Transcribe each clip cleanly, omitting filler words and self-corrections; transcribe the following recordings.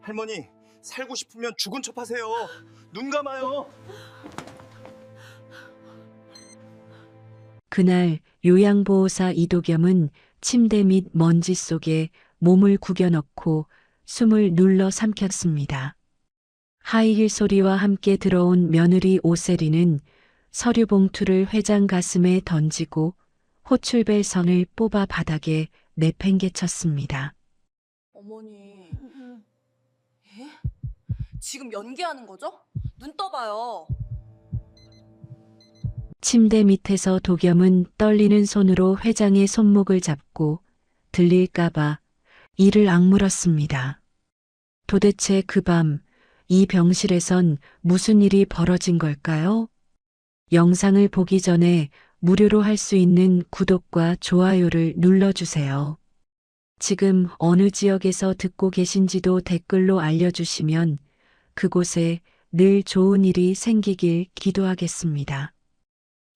할머니, 살고 싶으면 죽은 척 하세요. 눈 감아요. 그날 요양보호사 이도겸은 침대 밑 먼지 속에 몸을 구겨 넣고 숨을 눌러 삼켰습니다. 하이힐 소리와 함께 들어온 며느리 오세리는 서류 봉투를 회장 가슴에 던지고 호출벨 선을 뽑아 바닥에 내팽개쳤습니다. 어머니, 예? 지금 연기하는 거죠? 눈 떠봐요. 침대 밑에서 도겸은 떨리는 손으로 회장의 손목을 잡고 들릴까봐 이를 악물었습니다. 도대체 그 밤 이 병실에선 무슨 일이 벌어진 걸까요? 영상을 보기 전에 무료로 할 수 있는 구독과 좋아요를 눌러주세요. 지금 어느 지역에서 듣고 계신지도 댓글로 알려주시면 그곳에 늘 좋은 일이 생기길 기도하겠습니다.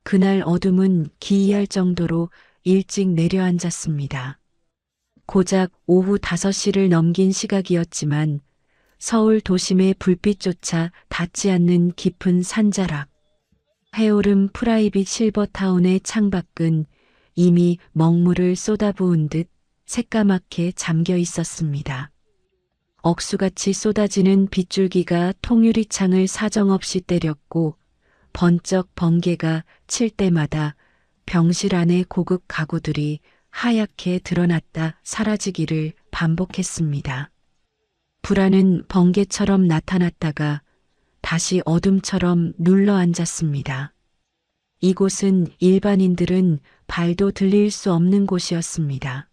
그날 어둠은 기이할 정도로 일찍 내려앉았습니다. 고작 오후 5시를 넘긴 시각이었지만 서울 도심의 불빛조차 닿지 않는 깊은 산자락. 해오름 프라이빗 실버타운의 창밖은 이미 먹물을 쏟아부은 듯 새까맣게 잠겨 있었습니다. 억수같이 쏟아지는 빗줄기가 통유리창을 사정없이 때렸고 번쩍 번개가 칠 때마다 병실 안의 고급 가구들이 하얗게 드러났다 사라지기를 반복했습니다. 불안은 번개처럼 나타났다가 다시 어둠처럼 눌러앉았습니다. 이곳은 일반인들은 발도 들릴 수 없는 곳이었습니다.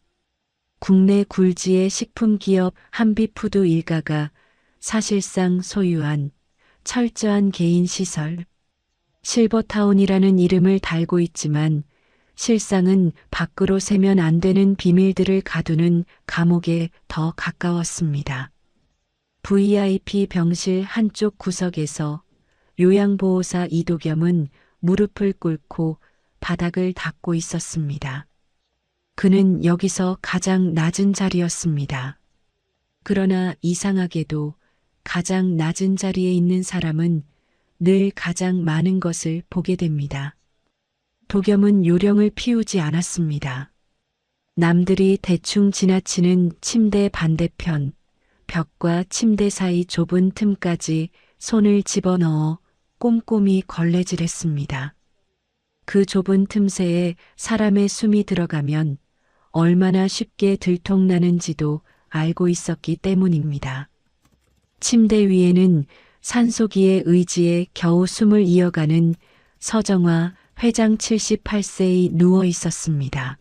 국내 굴지의 식품기업 한비푸드 일가가 사실상 소유한 철저한 개인시설, 실버타운이라는 이름을 달고 있지만 실상은 밖으로 새면 안 되는 비밀들을 가두는 감옥에 더 가까웠습니다. VIP 병실 한쪽 구석에서 요양보호사 이도겸은 무릎을 꿇고 바닥을 닦고 있었습니다. 그는 여기서 가장 낮은 자리였습니다. 그러나 이상하게도 가장 낮은 자리에 있는 사람은 늘 가장 많은 것을 보게 됩니다. 도겸은 요령을 피우지 않았습니다. 남들이 대충 지나치는 침대 반대편, 벽과 침대 사이 좁은 틈까지 손을 집어넣어 꼼꼼히 걸레질했습니다. 그 좁은 틈새에 사람의 숨이 들어가면 얼마나 쉽게 들통나는지도 알고 있었기 때문입니다. 침대 위에는 산소기의 의지에 겨우 숨을 이어가는 서정화 회장 78세이 누워 있었습니다.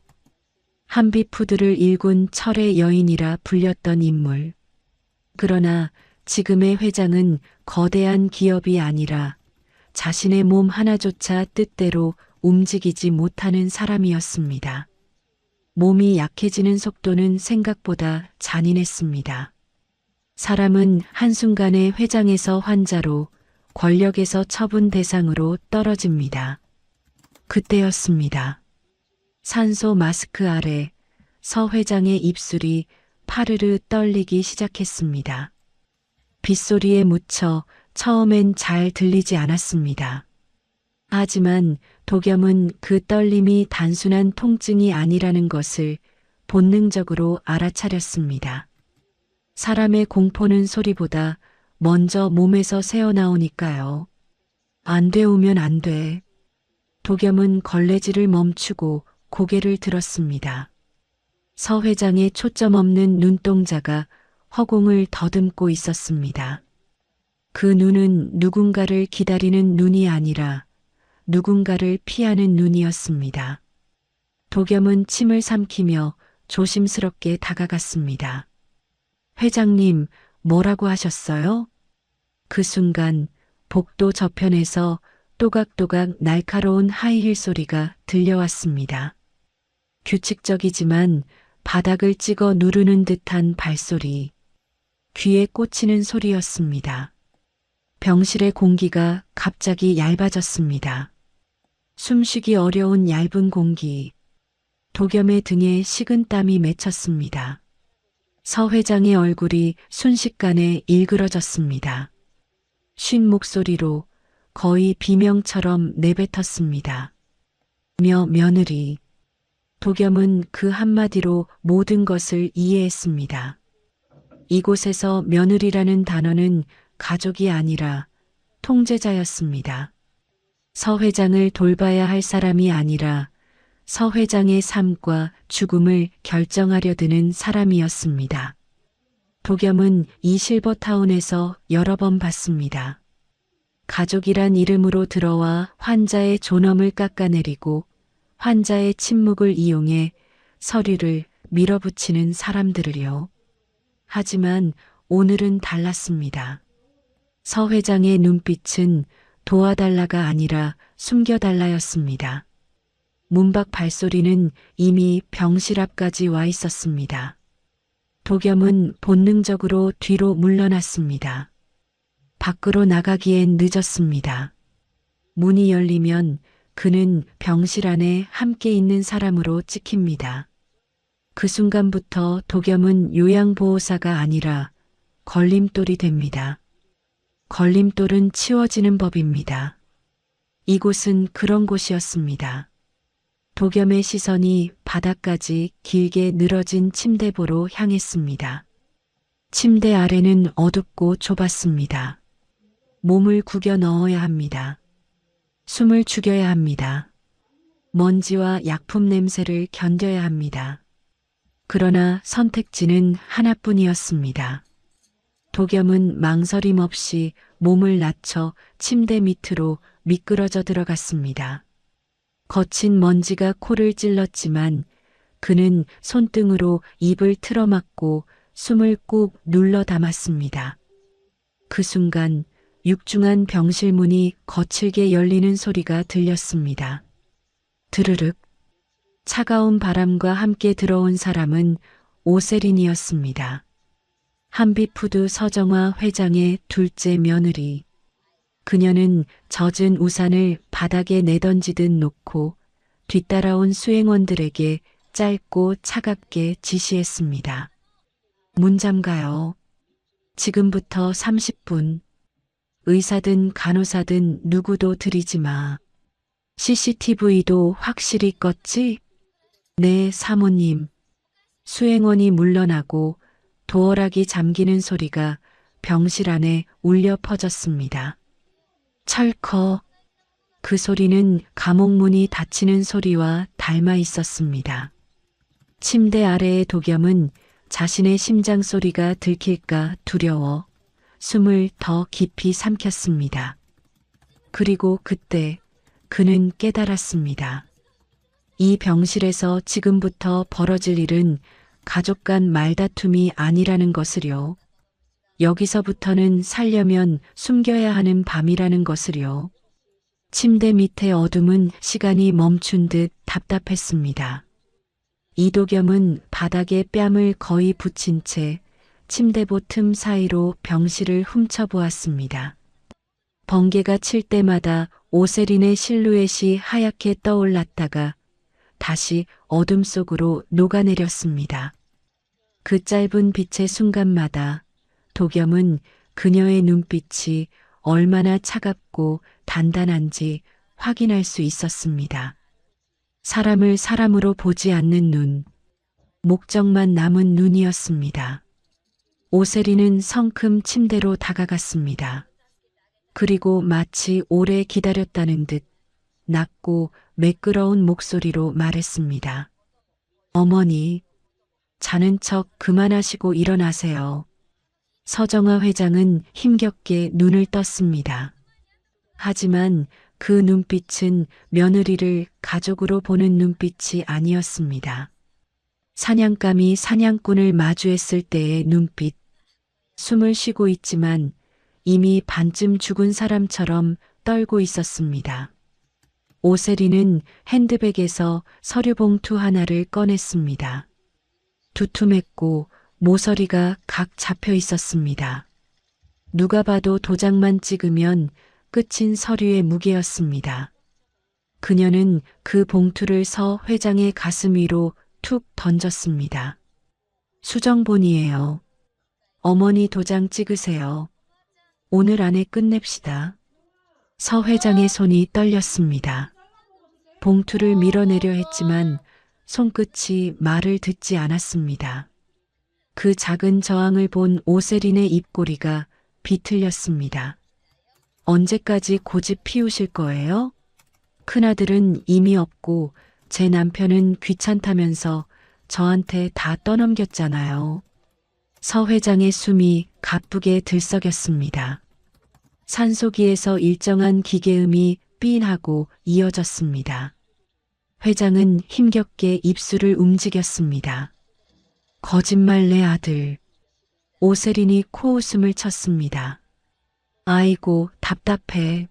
한비푸드를 일군 철의 여인이라 불렸던 인물. 그러나 지금의 회장은 거대한 기업이 아니라 자신의 몸 하나조차 뜻대로 움직이지 못하는 사람이었습니다. 몸이 약해지는 속도는 생각보다 잔인했습니다. 사람은 한순간에 회장에서 환자로, 권력에서 처분 대상으로 떨어집니다. 그때였습니다. 산소 마스크 아래 서 회장의 입술이 파르르 떨리기 시작했습니다. 빗소리에 묻혀 처음엔 잘 들리지 않았습니다. 하지만 도겸은 그 떨림이 단순한 통증이 아니라는 것을 본능적으로 알아차렸습니다. 사람의 공포는 소리보다 먼저 몸에서 새어나오니까요. 안 되오면 안 돼. 도겸은 걸레질을 멈추고 고개를 들었습니다. 서 회장의 초점 없는 눈동자가 허공을 더듬고 있었습니다. 그 눈은 누군가를 기다리는 눈이 아니라 누군가를 피하는 눈이었습니다. 도겸은 침을 삼키며 조심스럽게 다가갔습니다. 회장님, 뭐라고 하셨어요? 그 순간 복도 저편에서 또각또각 날카로운 하이힐 소리가 들려왔습니다. 규칙적이지만 바닥을 찍어 누르는 듯한 발소리, 귀에 꽂히는 소리였습니다. 병실의 공기가 갑자기 얇아졌습니다. 숨쉬기 어려운 얇은 공기, 도겸의 등에 식은 땀이 맺혔습니다. 서 회장의 얼굴이 순식간에 일그러졌습니다. 쉰 목소리로 거의 비명처럼 내뱉었습니다. 며느리. 도겸은 그 한마디로 모든 것을 이해했습니다. 이곳에서 며느리라는 단어는 가족이 아니라 통제자였습니다. 서 회장을 돌봐야 할 사람이 아니라 서 회장의 삶과 죽음을 결정하려 드는 사람이었습니다. 도겸은 이 실버타운에서 여러 번 봤습니다. 가족이란 이름으로 들어와 환자의 존엄을 깎아내리고 환자의 침묵을 이용해 서류를 밀어붙이는 사람들을요. 하지만 오늘은 달랐습니다. 서 회장의 눈빛은 도와달라가 아니라 숨겨달라였습니다. 문 밖 발소리는 이미 병실 앞까지 와 있었습니다. 도겸은 본능적으로 뒤로 물러났습니다. 밖으로 나가기엔 늦었습니다. 문이 열리면 그는 병실 안에 함께 있는 사람으로 찍힙니다. 그 순간부터 도겸은 요양보호사가 아니라 걸림돌이 됩니다. 걸림돌은 치워지는 법입니다. 이곳은 그런 곳이었습니다. 도겸의 시선이 바닥까지 길게 늘어진 침대보로 향했습니다. 침대 아래는 어둡고 좁았습니다. 몸을 구겨 넣어야 합니다. 숨을 죽여야 합니다. 먼지와 약품 냄새를 견뎌야 합니다. 그러나 선택지는 하나뿐이었습니다. 도겸은 망설임 없이 몸을 낮춰 침대 밑으로 미끄러져 들어갔습니다. 거친 먼지가 코를 찔렀지만 그는 손등으로 입을 틀어막고 숨을 꾹 눌러 담았습니다. 그 순간 육중한 병실 문이 거칠게 열리는 소리가 들렸습니다. 드르륵. 차가운 바람과 함께 들어온 사람은 오세린이었습니다. 한빛푸드 서정화 회장의 둘째 며느리. 그녀는 젖은 우산을 바닥에 내던지듯 놓고 뒤따라온 수행원들에게 짧고 차갑게 지시했습니다. 문 잠가요. 지금부터 30분. 의사든 간호사든 누구도 들이지 마. CCTV도 확실히 껐지? 네, 사모님. 수행원이 물러나고 도어락이 잠기는 소리가 병실 안에 울려 퍼졌습니다. 철컥. 그 소리는 감옥문이 닫히는 소리와 닮아 있었습니다. 침대 아래의 도겸은 자신의 심장 소리가 들킬까 두려워 숨을 더 깊이 삼켰습니다. 그리고 그때 그는 깨달았습니다. 이 병실에서 지금부터 벌어질 일은 가족 간 말다툼이 아니라는 것을요. 여기서부터는 살려면 숨겨야 하는 밤이라는 것을요. 침대 밑의 어둠은 시간이 멈춘 듯 답답했습니다. 이도겸은 바닥에 뺨을 거의 붙인 채 침대보 틈 사이로 병실을 훔쳐보았습니다. 번개가 칠 때마다 오세린의 실루엣이 하얗게 떠올랐다가 다시 어둠 속으로 녹아내렸습니다. 그 짧은 빛의 순간마다 도겸은 그녀의 눈빛이 얼마나 차갑고 단단한지 확인할 수 있었습니다. 사람을 사람으로 보지 않는 눈, 목적만 남은 눈이었습니다. 오세린은 성큼 침대로 다가갔습니다. 그리고 마치 오래 기다렸다는 듯 낮고 매끄러운 목소리로 말했습니다. 어머니, 자는 척 그만하시고 일어나세요. 서정화 회장은 힘겹게 눈을 떴습니다. 하지만 그 눈빛은 며느리를 가족으로 보는 눈빛이 아니었습니다. 사냥감이 사냥꾼을 마주했을 때의 눈빛. 숨을 쉬고 있지만 이미 반쯤 죽은 사람처럼 떨고 있었습니다. 오세린은 핸드백에서 서류 봉투 하나를 꺼냈습니다. 두툼했고 모서리가 각 잡혀 있었습니다. 누가 봐도 도장만 찍으면 끝인 서류의 무게였습니다. 그녀는 그 봉투를 서 회장의 가슴 위로 툭 던졌습니다. 수정본이에요. 어머니 도장 찍으세요. 오늘 안에 끝냅시다. 서 회장의 손이 떨렸습니다. 봉투를 밀어내려 했지만 손끝이 말을 듣지 않았습니다. 그 작은 저항을 본 오세린의 입꼬리가 비틀렸습니다. 언제까지 고집 피우실 거예요? 큰아들은 이미 없고 제 남편은 귀찮다면서 저한테 다 떠넘겼잖아요. 서 회장의 숨이 가쁘게 들썩였습니다. 산소기에서 일정한 기계음이 삐인하고 이어졌습니다. 회장은 힘겹게 입술을 움직였습니다. 거짓말 내 아들. 오세린이 코웃음을 쳤습니다. 아이고 답답해.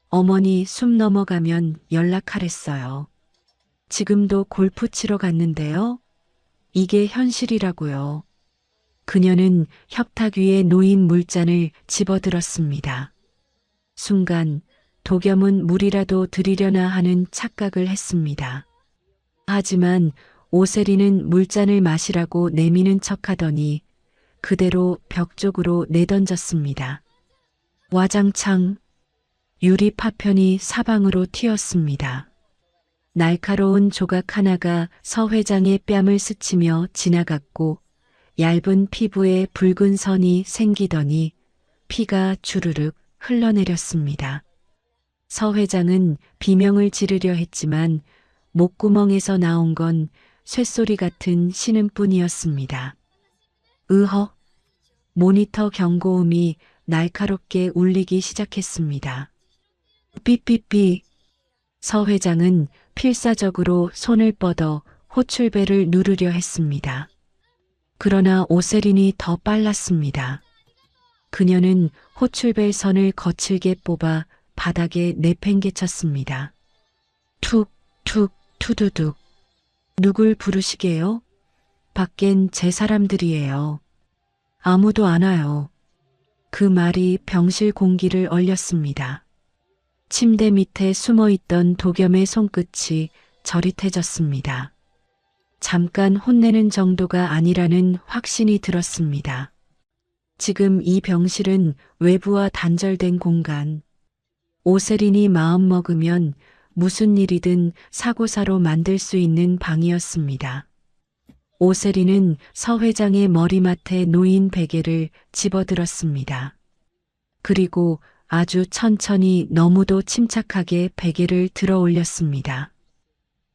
어머니 숨 넘어가면 연락하랬어요. 지금도 골프 치러 갔는데요. 이게 현실이라고요. 그녀는 협탁 위에 놓인 물잔을 집어들었습니다. 순간 도겸은 물이라도 드리려나 하는 착각을 했습니다. 하지만 오세리는 물잔을 마시라고 내미는 척하더니 그대로 벽 쪽으로 내던졌습니다. 와장창 유리 파편이 사방으로 튀었습니다. 날카로운 조각 하나가 서 회장의 뺨을 스치며 지나갔고 얇은 피부에 붉은 선이 생기더니 피가 주르륵 흘러내렸습니다. 서 회장은 비명을 지르려 했지만 목구멍에서 나온 건 쇳소리 같은 신음뿐이었습니다. 으헉! 모니터 경고음이 날카롭게 울리기 시작했습니다. 삐삐삐! 서 회장은 필사적으로 손을 뻗어 호출벨을 누르려 했습니다. 그러나 오세린이 더 빨랐습니다. 그녀는 호출벨 선을 거칠게 뽑아 바닥에 내팽개쳤습니다. 툭, 툭, 투두둑. 누굴 부르시게요? 밖엔 제 사람들이에요. 아무도 안 와요. 그 말이 병실 공기를 얼렸습니다. 침대 밑에 숨어있던 도겸의 손끝이 저릿해졌습니다. 잠깐 혼내는 정도가 아니라는 확신이 들었습니다. 지금 이 병실은 외부와 단절된 공간. 오세린이 마음먹으면 무슨 일이든 사고사로 만들 수 있는 방이었습니다. 오세린은 서 회장의 머리맡에 놓인 베개를 집어들었습니다. 그리고 아주 천천히 너무도 침착하게 베개를 들어 올렸습니다.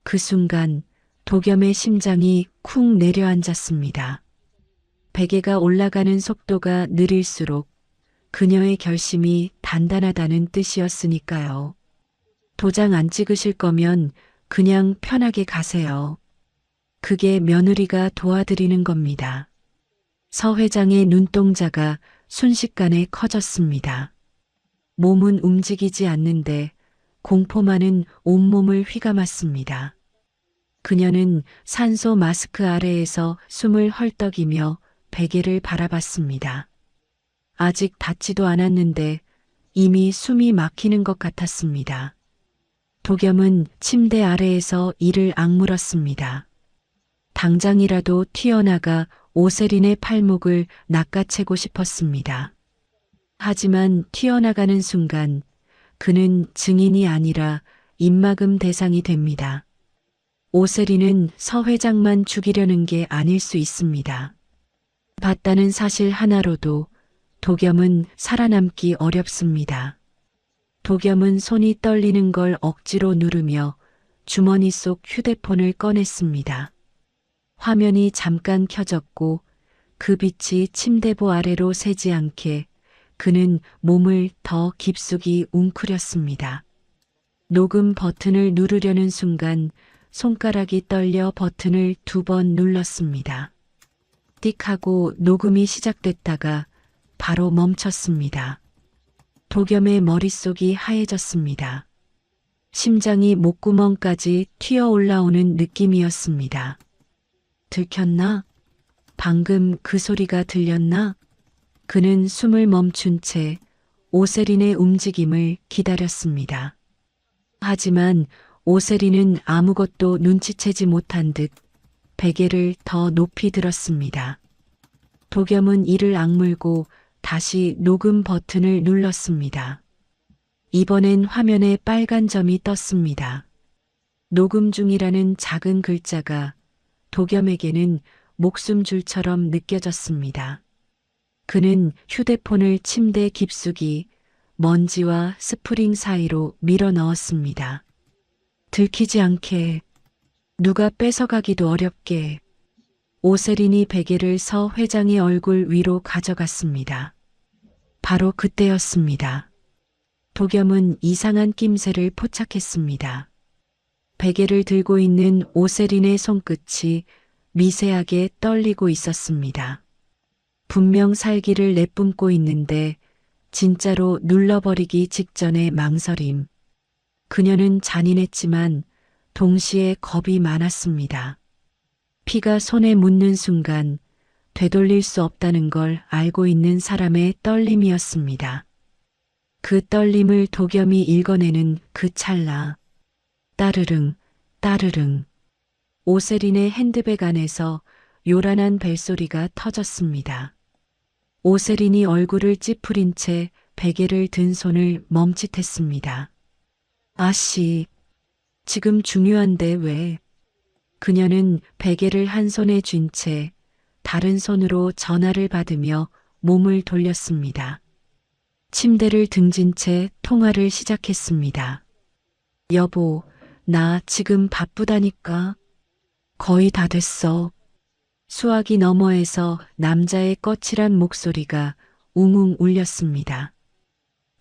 그 순간 도겸의 심장이 쿵 내려앉았습니다. 베개가 올라가는 속도가 느릴수록 그녀의 결심이 단단하다는 뜻이었으니까요. 도장 안 찍으실 거면 그냥 편하게 가세요. 그게 며느리가 도와드리는 겁니다. 서 회장의 눈동자가 순식간에 커졌습니다. 몸은 움직이지 않는데 공포만은 온몸을 휘감았습니다. 그녀는 산소 마스크 아래에서 숨을 헐떡이며 베개를 바라봤습니다. 아직 닿지도 않았는데 이미 숨이 막히는 것 같았습니다. 도겸은 침대 아래에서 이를 악물었습니다. 당장이라도 튀어나가 오세린의 팔목을 낚아채고 싶었습니다. 하지만 튀어나가는 순간 그는 증인이 아니라 입막음 대상이 됩니다. 오세린은 서 회장만 죽이려는 게 아닐 수 있습니다. 봤다는 사실 하나로도 도겸은 살아남기 어렵습니다. 도겸은 손이 떨리는 걸 억지로 누르며 주머니 속 휴대폰을 꺼냈습니다. 화면이 잠깐 켜졌고 그 빛이 침대보 아래로 새지 않게 그는 몸을 더 깊숙이 웅크렸습니다. 녹음 버튼을 누르려는 순간 손가락이 떨려 버튼을 2번 눌렀습니다. 띡 하고 녹음이 시작됐다가 바로 멈췄습니다. 도겸의 머릿속이 하얘졌습니다. 심장이 목구멍까지 튀어 올라오는 느낌이었습니다. 들켰나? 방금 그 소리가 들렸나? 그는 숨을 멈춘 채 오세린의 움직임을 기다렸습니다. 하지만 오세린은 아무것도 눈치채지 못한 듯 베개를 더 높이 들었습니다. 도겸은 이를 악물고 다시 녹음 버튼을 눌렀습니다. 이번엔 화면에 빨간 점이 떴습니다. 녹음 중이라는 작은 글자가 도겸에게는 목숨줄처럼 느껴졌습니다. 그는 휴대폰을 침대 깊숙이 먼지와 스프링 사이로 밀어 넣었습니다. 들키지 않게, 누가 뺏어가기도 어렵게. 오세린이 베개를 서 회장의 얼굴 위로 가져갔습니다. 바로 그때였습니다. 도겸은 이상한 낌새를 포착했습니다. 베개를 들고 있는 오세린의 손끝이 미세하게 떨리고 있었습니다. 분명 살기를 내뿜고 있는데 진짜로 눌러버리기 직전의 망설임. 그녀는 잔인했지만 동시에 겁이 많았습니다. 피가 손에 묻는 순간 되돌릴 수 없다는 걸 알고 있는 사람의 떨림이었습니다. 그 떨림을 도겸이 읽어내는 그 찰나. 따르릉, 따르릉. 오세린의 핸드백 안에서 요란한 벨소리가 터졌습니다. 오세린이 얼굴을 찌푸린 채 베개를 든 손을 멈칫했습니다. 아씨, 지금 중요한데 왜? 그녀는 베개를 한 손에 쥔 채 다른 손으로 전화를 받으며 몸을 돌렸습니다. 침대를 등진 채 통화를 시작했습니다. 여보, 나 지금 바쁘다니까. 거의 다 됐어. 수화기 너머에서 남자의 거칠한 목소리가 웅웅 울렸습니다.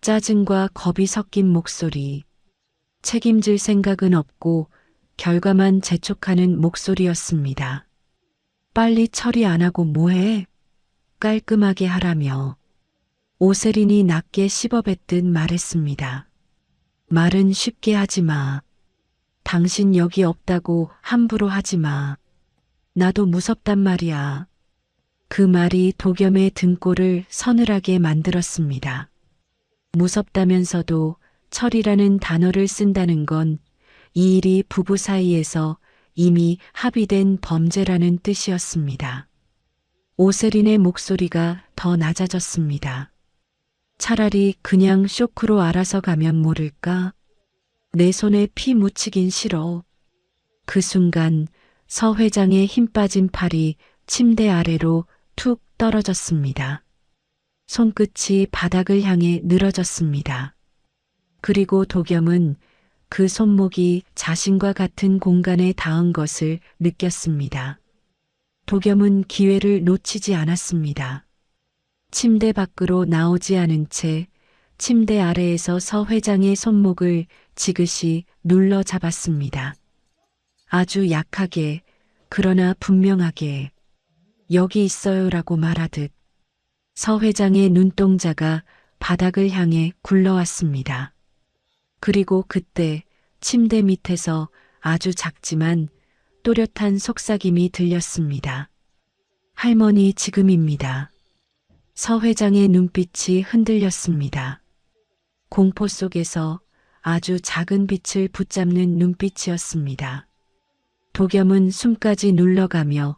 짜증과 겁이 섞인 목소리. 책임질 생각은 없고 결과만 재촉하는 목소리였습니다. 빨리 처리 안 하고 뭐해? 깔끔하게 하라며. 오세린이 낮게 씹어뱉듯 말했습니다. 말은 쉽게 하지 마. 당신 여기 없다고 함부로 하지 마. 나도 무섭단 말이야. 그 말이 도겸의 등골을 서늘하게 만들었습니다. 무섭다면서도 철이라는 단어를 쓴다는 건 이 일이 부부 사이에서 이미 합의된 범죄라는 뜻이었습니다. 오세린의 목소리가 더 낮아졌습니다. 차라리 그냥 쇼크로 알아서 가면 모를까? 내 손에 피 묻히긴 싫어. 그 순간 서 회장의 힘 빠진 팔이 침대 아래로 툭 떨어졌습니다. 손끝이 바닥을 향해 늘어졌습니다. 그리고 도겸은 그 손목이 자신과 같은 공간에 닿은 것을 느꼈습니다. 도겸은 기회를 놓치지 않았습니다. 침대 밖으로 나오지 않은 채 침대 아래에서 서 회장의 손목을 지그시 눌러 잡았습니다. 아주 약하게, 그러나 분명하게 여기 있어요라고 말하듯 서 회장의 눈동자가 바닥을 향해 굴러왔습니다. 그리고 그때 침대 밑에서 아주 작지만 또렷한 속삭임이 들렸습니다. 할머니 지금입니다. 서 회장의 눈빛이 흔들렸습니다. 공포 속에서 아주 작은 빛을 붙잡는 눈빛이었습니다. 도겸은 숨까지 눌러가며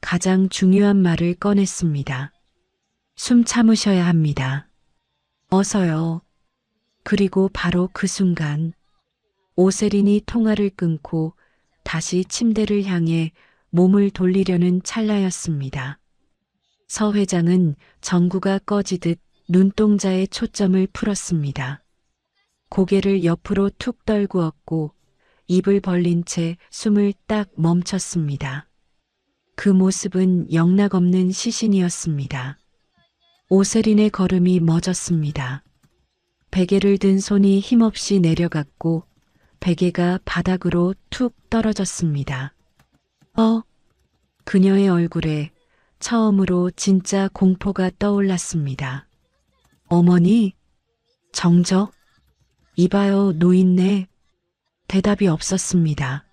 가장 중요한 말을 꺼냈습니다. 숨 참으셔야 합니다. 어서요. 그리고 바로 그 순간 오세린이 통화를 끊고 다시 침대를 향해 몸을 돌리려는 찰나였습니다. 서 회장은 전구가 꺼지듯 눈동자에 초점을 풀었습니다. 고개를 옆으로 툭 떨구었고 입을 벌린 채 숨을 딱 멈췄습니다. 그 모습은 영락없는 시신이었습니다. 오세린의 걸음이 멎었습니다. 베개를 든 손이 힘없이 내려갔고 베개가 바닥으로 툭 떨어졌습니다. 그녀의 얼굴에 처음으로 진짜 공포가 떠올랐습니다. 어머니? 정적? 이봐요, 노인네. 대답이 없었습니다.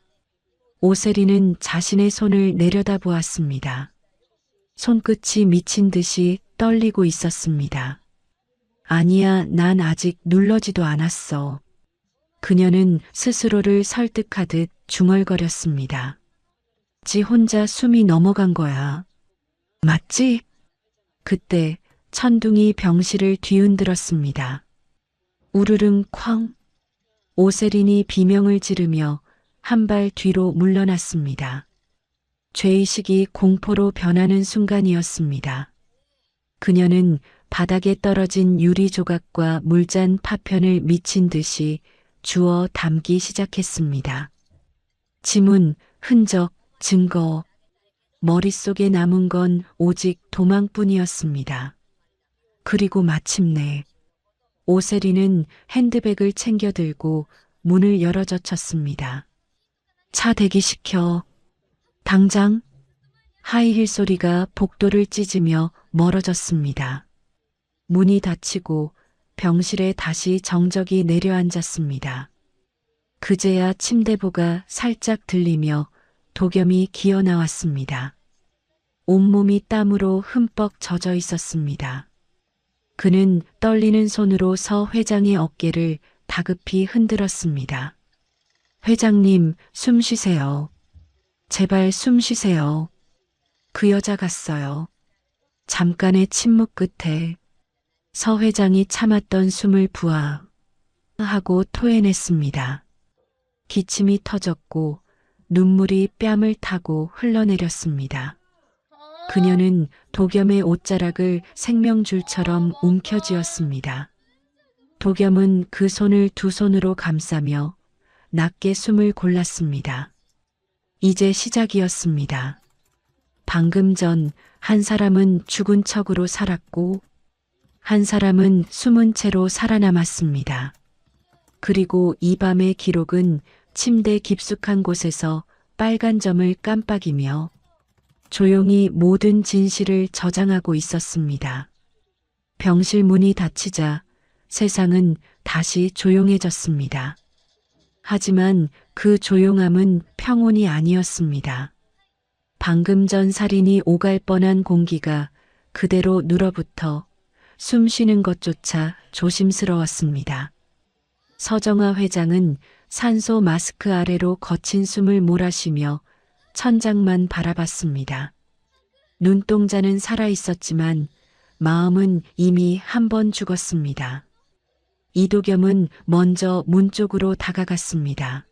오세린은 자신의 손을 내려다보았습니다. 손끝이 미친 듯이 떨리고 있었습니다. 아니야, 난 아직 눌러지도 않았어. 그녀는 스스로를 설득하듯 중얼거렸습니다. 지 혼자 숨이 넘어간 거야. 맞지? 그때 천둥이 병실을 뒤흔들었습니다. 우르릉 쾅. 오세린이 비명을 지르며 한 발 뒤로 물러났습니다. 죄의식이 공포로 변하는 순간이었습니다. 그녀는 바닥에 떨어진 유리 조각과 물잔 파편을 미친 듯이 주워 담기 시작했습니다. 지문, 흔적, 증거, 머릿속에 남은 건 오직 도망뿐이었습니다. 그리고 마침내 오세리는 핸드백을 챙겨 들고 문을 열어젖혔습니다. 차 대기시켜. 당장. 하이힐 소리가 복도를 찢으며 멀어졌습니다. 문이 닫히고 병실에 다시 정적이 내려앉았습니다. 그제야 침대보가 살짝 들리며 도겸이 기어 나왔습니다. 온몸이 땀으로 흠뻑 젖어 있었습니다. 그는 떨리는 손으로 서 회장의 어깨를 다급히 흔들었습니다. 회장님, 숨 쉬세요. 제발 숨 쉬세요. 그 여자 갔어요. 잠깐의 침묵 끝에 서 회장이 참았던 숨을 부하하고 토해냈습니다. 기침이 터졌고 눈물이 뺨을 타고 흘러내렸습니다. 그녀는 도겸의 옷자락을 생명줄처럼 움켜쥐었습니다. 도겸은 그 손을 두 손으로 감싸며 낮게 숨을 골랐습니다. 이제 시작이었습니다. 방금 전 한 사람은 죽은 척으로 살았고 한 사람은 숨은 채로 살아남았습니다. 그리고 이 밤의 기록은 침대 깊숙한 곳에서 빨간 점을 깜빡이며 조용히 모든 진실을 저장하고 있었습니다. 병실 문이 닫히자 세상은 다시 조용해졌습니다. 하지만 그 조용함은 평온이 아니었습니다. 방금 전 살인이 오갈 뻔한 공기가 그대로 눌어붙어 숨 쉬는 것조차 조심스러웠습니다. 서정아 회장은 산소 마스크 아래로 거친 숨을 몰아쉬며 천장만 바라봤습니다. 눈동자는 살아있었지만 마음은 이미 한 번 죽었습니다. 이도겸은 먼저 문 쪽으로 다가갔습니다.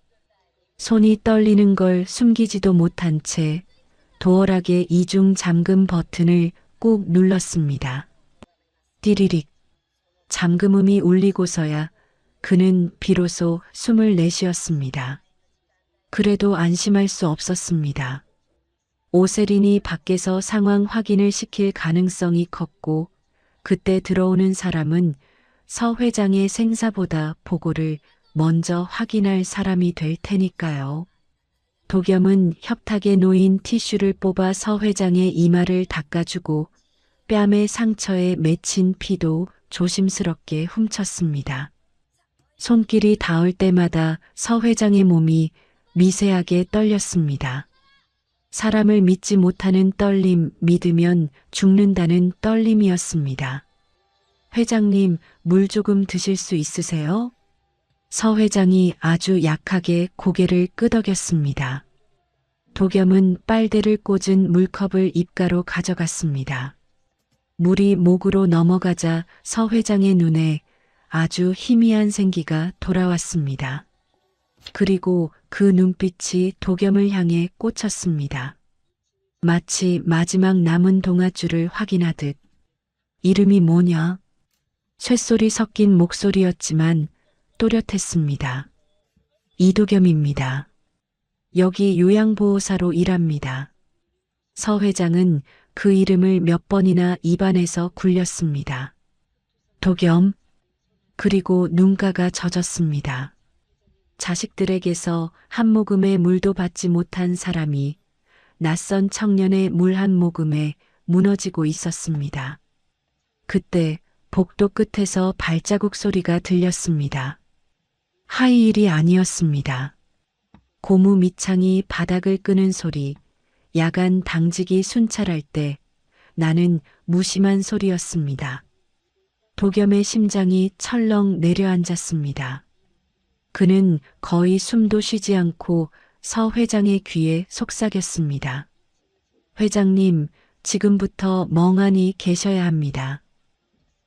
손이 떨리는 걸 숨기지도 못한 채 도어락의 이중 잠금 버튼을 꾹 눌렀습니다. 띠리릭. 잠금음이 울리고서야 그는 비로소 숨을 내쉬었습니다. 그래도 안심할 수 없었습니다. 오세린이 밖에서 상황 확인을 시킬 가능성이 컸고 그때 들어오는 사람은 서 회장의 생사보다 보고를 먼저 확인할 사람이 될 테니까요. 도겸은 협탁에 놓인 티슈를 뽑아 서 회장의 이마를 닦아주고 뺨의 상처에 맺힌 피도 조심스럽게 훔쳤습니다. 손길이 닿을 때마다 서 회장의 몸이 미세하게 떨렸습니다. 사람을 믿지 못하는 떨림, 믿으면 죽는다는 떨림이었습니다. 회장님, 물 조금 드실 수 있으세요? 서 회장이 아주 약하게 고개를 끄덕였습니다. 도겸은 빨대를 꽂은 물컵을 입가로 가져갔습니다. 물이 목으로 넘어가자 서 회장의 눈에 아주 희미한 생기가 돌아왔습니다. 그리고 그 눈빛이 도겸을 향해 꽂혔습니다. 마치 마지막 남은 동아줄을 확인하듯. 이름이 뭐냐? 쇳소리 섞인 목소리였지만 또렷했습니다. 이도겸입니다. 여기 요양보호사로 일합니다. 서 회장은 그 이름을 몇 번이나 입안에서 굴렸습니다. 도겸. 그리고 눈가가 젖었습니다. 자식들에게서 한 모금의 물도 받지 못한 사람이 낯선 청년의 물 한 모금에 무너지고 있었습니다. 그때 복도 끝에서 발자국 소리가 들렸습니다. 하이힐이 아니었습니다. 고무 밑창이 바닥을 끄는 소리, 야간 당직이 순찰할 때 나는 무심한 소리였습니다. 도겸의 심장이 철렁 내려앉았습니다. 그는 거의 숨도 쉬지 않고 서 회장의 귀에 속삭였습니다. 회장님, 지금부터 멍하니 계셔야 합니다.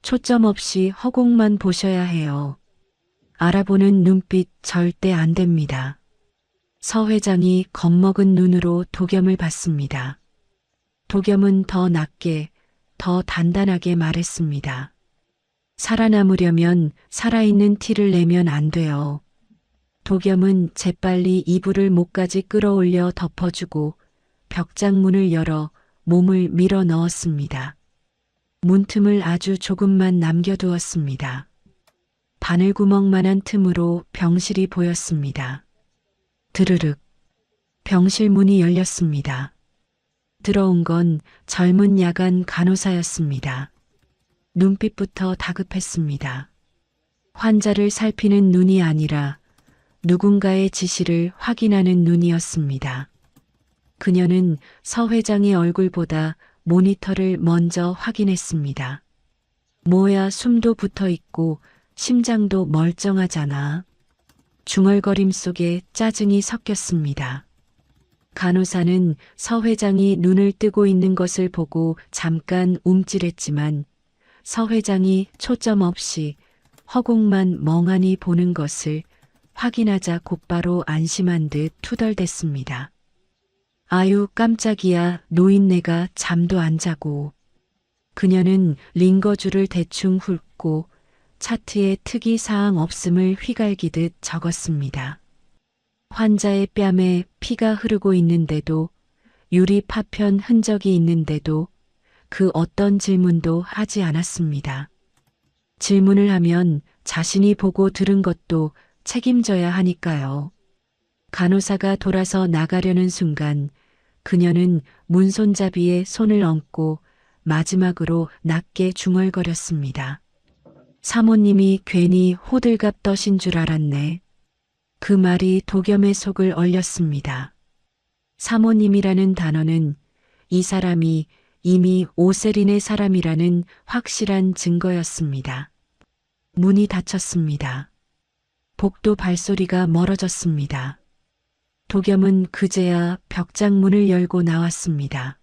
초점 없이 허공만 보셔야 해요. 알아보는 눈빛 절대 안 됩니다. 서 회장이 겁먹은 눈으로 도겸을 봤습니다. 도겸은 더 낮게, 더 단단하게 말했습니다. 살아남으려면 살아있는 티를 내면 안 돼요. 도겸은 재빨리 이불을 목까지 끌어올려 덮어주고 벽장문을 열어 몸을 밀어 넣었습니다. 문틈을 아주 조금만 남겨두었습니다. 바늘구멍만한 틈으로 병실이 보였습니다. 드르륵. 병실 문이 열렸습니다. 들어온 건 젊은 야간 간호사였습니다. 눈빛부터 다급했습니다. 환자를 살피는 눈이 아니라 누군가의 지시를 확인하는 눈이었습니다. 그녀는 서 회장의 얼굴보다 모니터를 먼저 확인했습니다. 뭐야, 숨도 붙어 있고 심장도 멀쩡하잖아. 중얼거림 속에 짜증이 섞였습니다. 간호사는 서 회장이 눈을 뜨고 있는 것을 보고 잠깐 움찔했지만 서 회장이 초점 없이 허공만 멍하니 보는 것을 확인하자 곧바로 안심한 듯 투덜댔습니다. 아유, 깜짝이야. 노인네가 잠도 안 자고. 그녀는 링거줄을 대충 훑고 차트에 특이사항 없음을 휘갈기듯 적었습니다. 환자의 뺨에 피가 흐르고 있는데도, 유리 파편 흔적이 있는데도 그 어떤 질문도 하지 않았습니다. 질문을 하면 자신이 보고 들은 것도 책임져야 하니까요. 간호사가 돌아서 나가려는 순간 그녀는 문손잡이에 손을 얹고 마지막으로 낮게 중얼거렸습니다. 사모님이 괜히 호들갑 떠신 줄 알았네. 그 말이 도겸의 속을 얼렸습니다. 사모님이라는 단어는 이 사람이 이미 오세린의 사람이라는 확실한 증거였습니다. 문이 닫혔습니다. 복도 발소리가 멀어졌습니다. 도겸은 그제야 벽장문을 열고 나왔습니다.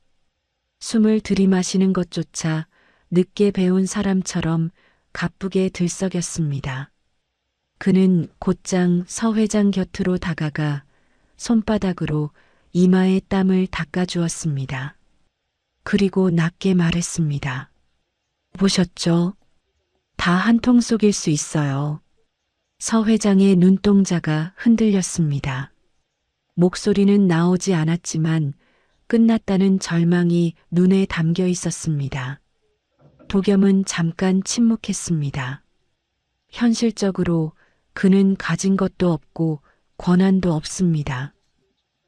숨을 들이마시는 것조차 늦게 배운 사람처럼 가쁘게 들썩였습니다. 그는 곧장 서 회장 곁으로 다가가 손바닥으로 이마의 땀을 닦아주었습니다. 그리고 낮게 말했습니다. 보셨죠? 다 한통 속일 수 있어요. 서 회장의 눈동자가 흔들렸습니다. 목소리는 나오지 않았지만 끝났다는 절망이 눈에 담겨 있었습니다. 도겸은 잠깐 침묵했습니다. 현실적으로 그는 가진 것도 없고 권한도 없습니다.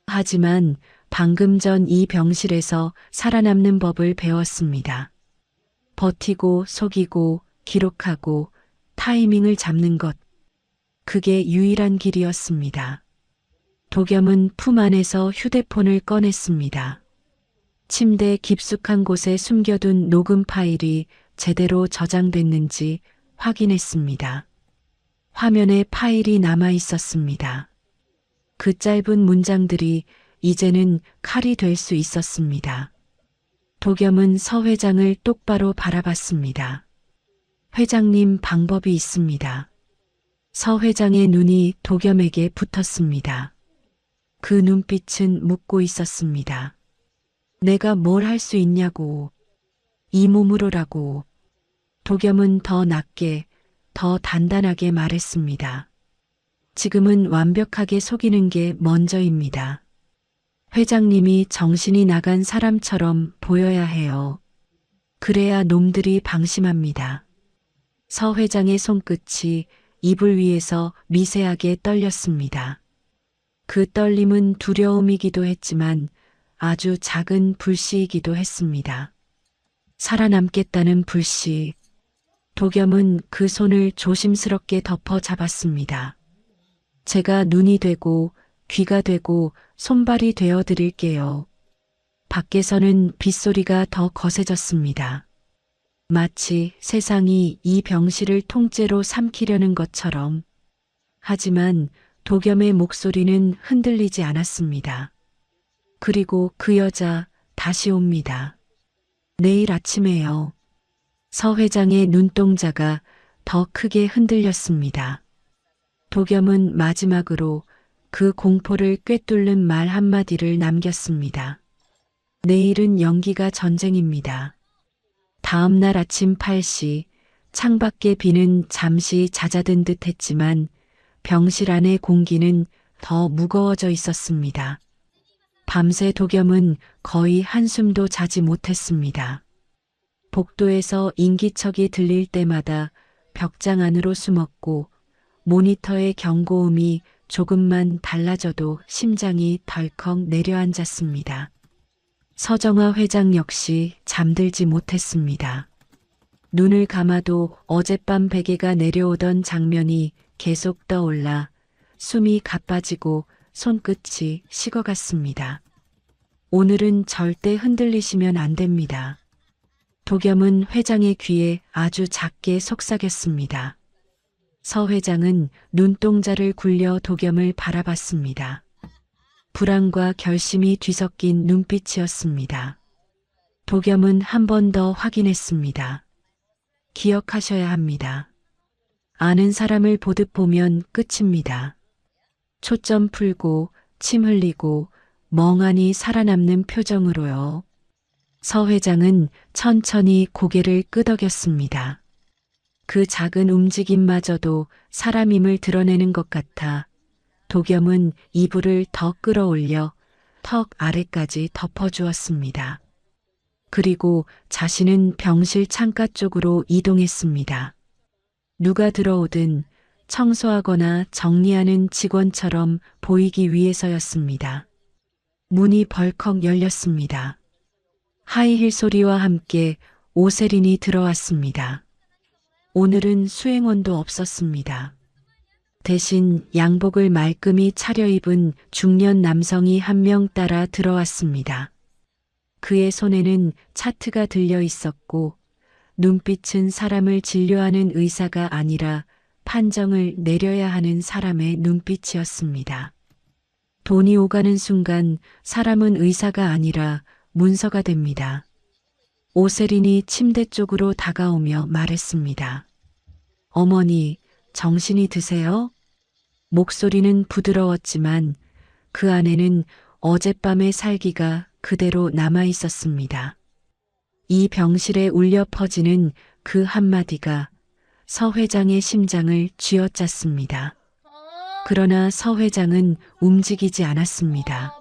하지만 방금 전 이 병실에서 살아남는 법을 배웠습니다. 버티고 속이고 기록하고 타이밍을 잡는 것. 그게 유일한 길이었습니다. 도겸은 품 안에서 휴대폰을 꺼냈습니다. 침대 깊숙한 곳에 숨겨둔 녹음 파일이 제대로 저장됐는지 확인했습니다. 화면에 파일이 남아 있었습니다. 그 짧은 문장들이 이제는 칼이 될 수 있었습니다. 도겸은 서 회장을 똑바로 바라봤습니다. 회장님, 방법이 있습니다. 서 회장의 눈이 도겸에게 붙었습니다. 그 눈빛은 묻고 있었습니다. 내가 뭘 할 수 있냐고. 이 몸으로라고. 도겸은 더 낮게, 더 단단하게 말했습니다. 지금은 완벽하게 속이는 게 먼저입니다. 회장님이 정신이 나간 사람처럼 보여야 해요. 그래야 놈들이 방심합니다. 서 회장의 손끝이 이불 위에서 미세하게 떨렸습니다. 그 떨림은 두려움이기도 했지만 아주 작은 불씨이기도 했습니다. 살아남겠다는 불씨. 도겸은 그 손을 조심스럽게 덮어 잡았습니다. 제가 눈이 되고 귀가 되고 손발이 되어 드릴게요. 밖에서는 빗소리가 더 거세졌습니다. 마치 세상이 이 병실을 통째로 삼키려는 것처럼. 하지만 도겸의 목소리는 흔들리지 않았습니다. 그리고 그 여자 다시 옵니다. 내일 아침에요. 서 회장의 눈동자가 더 크게 흔들렸습니다. 도겸은 마지막으로 그 공포를 꿰뚫는 말 한마디를 남겼습니다. 내일은 연기가 전쟁입니다. 다음 날 아침 8시 창밖의 비는 잠시 잦아든 듯 했지만 병실 안의 공기는 더 무거워져 있었습니다. 밤새 도겸은 거의 한숨도 자지 못했습니다. 복도에서 인기척이 들릴 때마다 벽장 안으로 숨었고 모니터의 경고음이 조금만 달라져도 심장이 덜컥 내려앉았습니다. 서정아 회장 역시 잠들지 못했습니다. 눈을 감아도 어젯밤 베개가 내려오던 장면이 계속 떠올라 숨이 가빠지고 손끝이 식어갔습니다. 오늘은 절대 흔들리시면 안 됩니다. 도겸은 회장의 귀에 아주 작게 속삭였습니다. 서 회장은 눈동자를 굴려 도겸을 바라봤습니다. 불안과 결심이 뒤섞인 눈빛이었습니다. 도겸은 한 번 더 확인했습니다. 기억하셔야 합니다. 아는 사람을 보듯 보면 끝입니다. 초점 풀고 침 흘리고 멍하니 살아남는 표정으로요. 서 회장은 천천히 고개를 끄덕였습니다. 그 작은 움직임마저도 사람임을 드러내는 것 같아 도겸은 이불을 더 끌어올려 턱 아래까지 덮어주었습니다. 그리고 자신은 병실 창가 쪽으로 이동했습니다. 누가 들어오든 청소하거나 정리하는 직원처럼 보이기 위해서였습니다. 문이 벌컥 열렸습니다. 하이힐 소리와 함께 오세린이 들어왔습니다. 오늘은 수행원도 없었습니다. 대신 양복을 말끔히 차려입은 중년 남성이 한 명 따라 들어왔습니다. 그의 손에는 차트가 들려 있었고 눈빛은 사람을 진료하는 의사가 아니라 판정을 내려야 하는 사람의 눈빛이었습니다. 돈이 오가는 순간 사람은 의사가 아니라 문서가 됩니다. 오세린이 침대 쪽으로 다가오며 말했습니다. 어머니, 정신이 드세요? 목소리는 부드러웠지만 그 안에는 어젯밤의 살기가 그대로 남아 있었습니다. 이 병실에 울려 퍼지는 그 한마디가 서 회장의 심장을 쥐어짰습니다. 그러나 서 회장은 움직이지 않았습니다.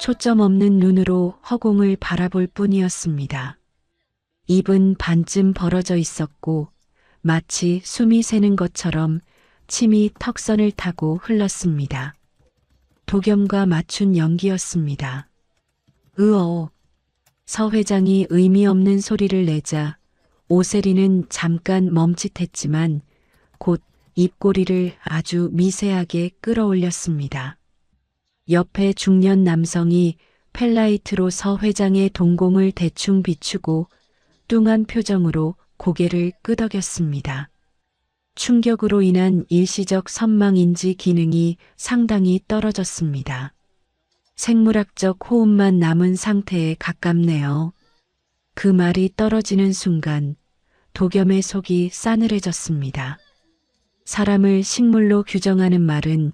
초점 없는 눈으로 허공을 바라볼 뿐이었습니다. 입은 반쯤 벌어져 있었고 마치 숨이 새는 것처럼 침이 턱선을 타고 흘렀습니다. 도겸과 맞춘 연기였습니다. 으어. 서 회장이 의미 없는 소리를 내자 오세리는 잠깐 멈칫했지만 곧 입꼬리를 아주 미세하게 끌어올렸습니다. 옆에 중년 남성이 펠라이트로 서 회장의 동공을 대충 비추고 뚱한 표정으로 고개를 끄덕였습니다. 충격으로 인한 일시적 선망인지 기능이 상당히 떨어졌습니다. 생물학적 호흡만 남은 상태에 가깝네요. 그 말이 떨어지는 순간 도겸의 속이 싸늘해졌습니다. 사람을 식물로 규정하는 말은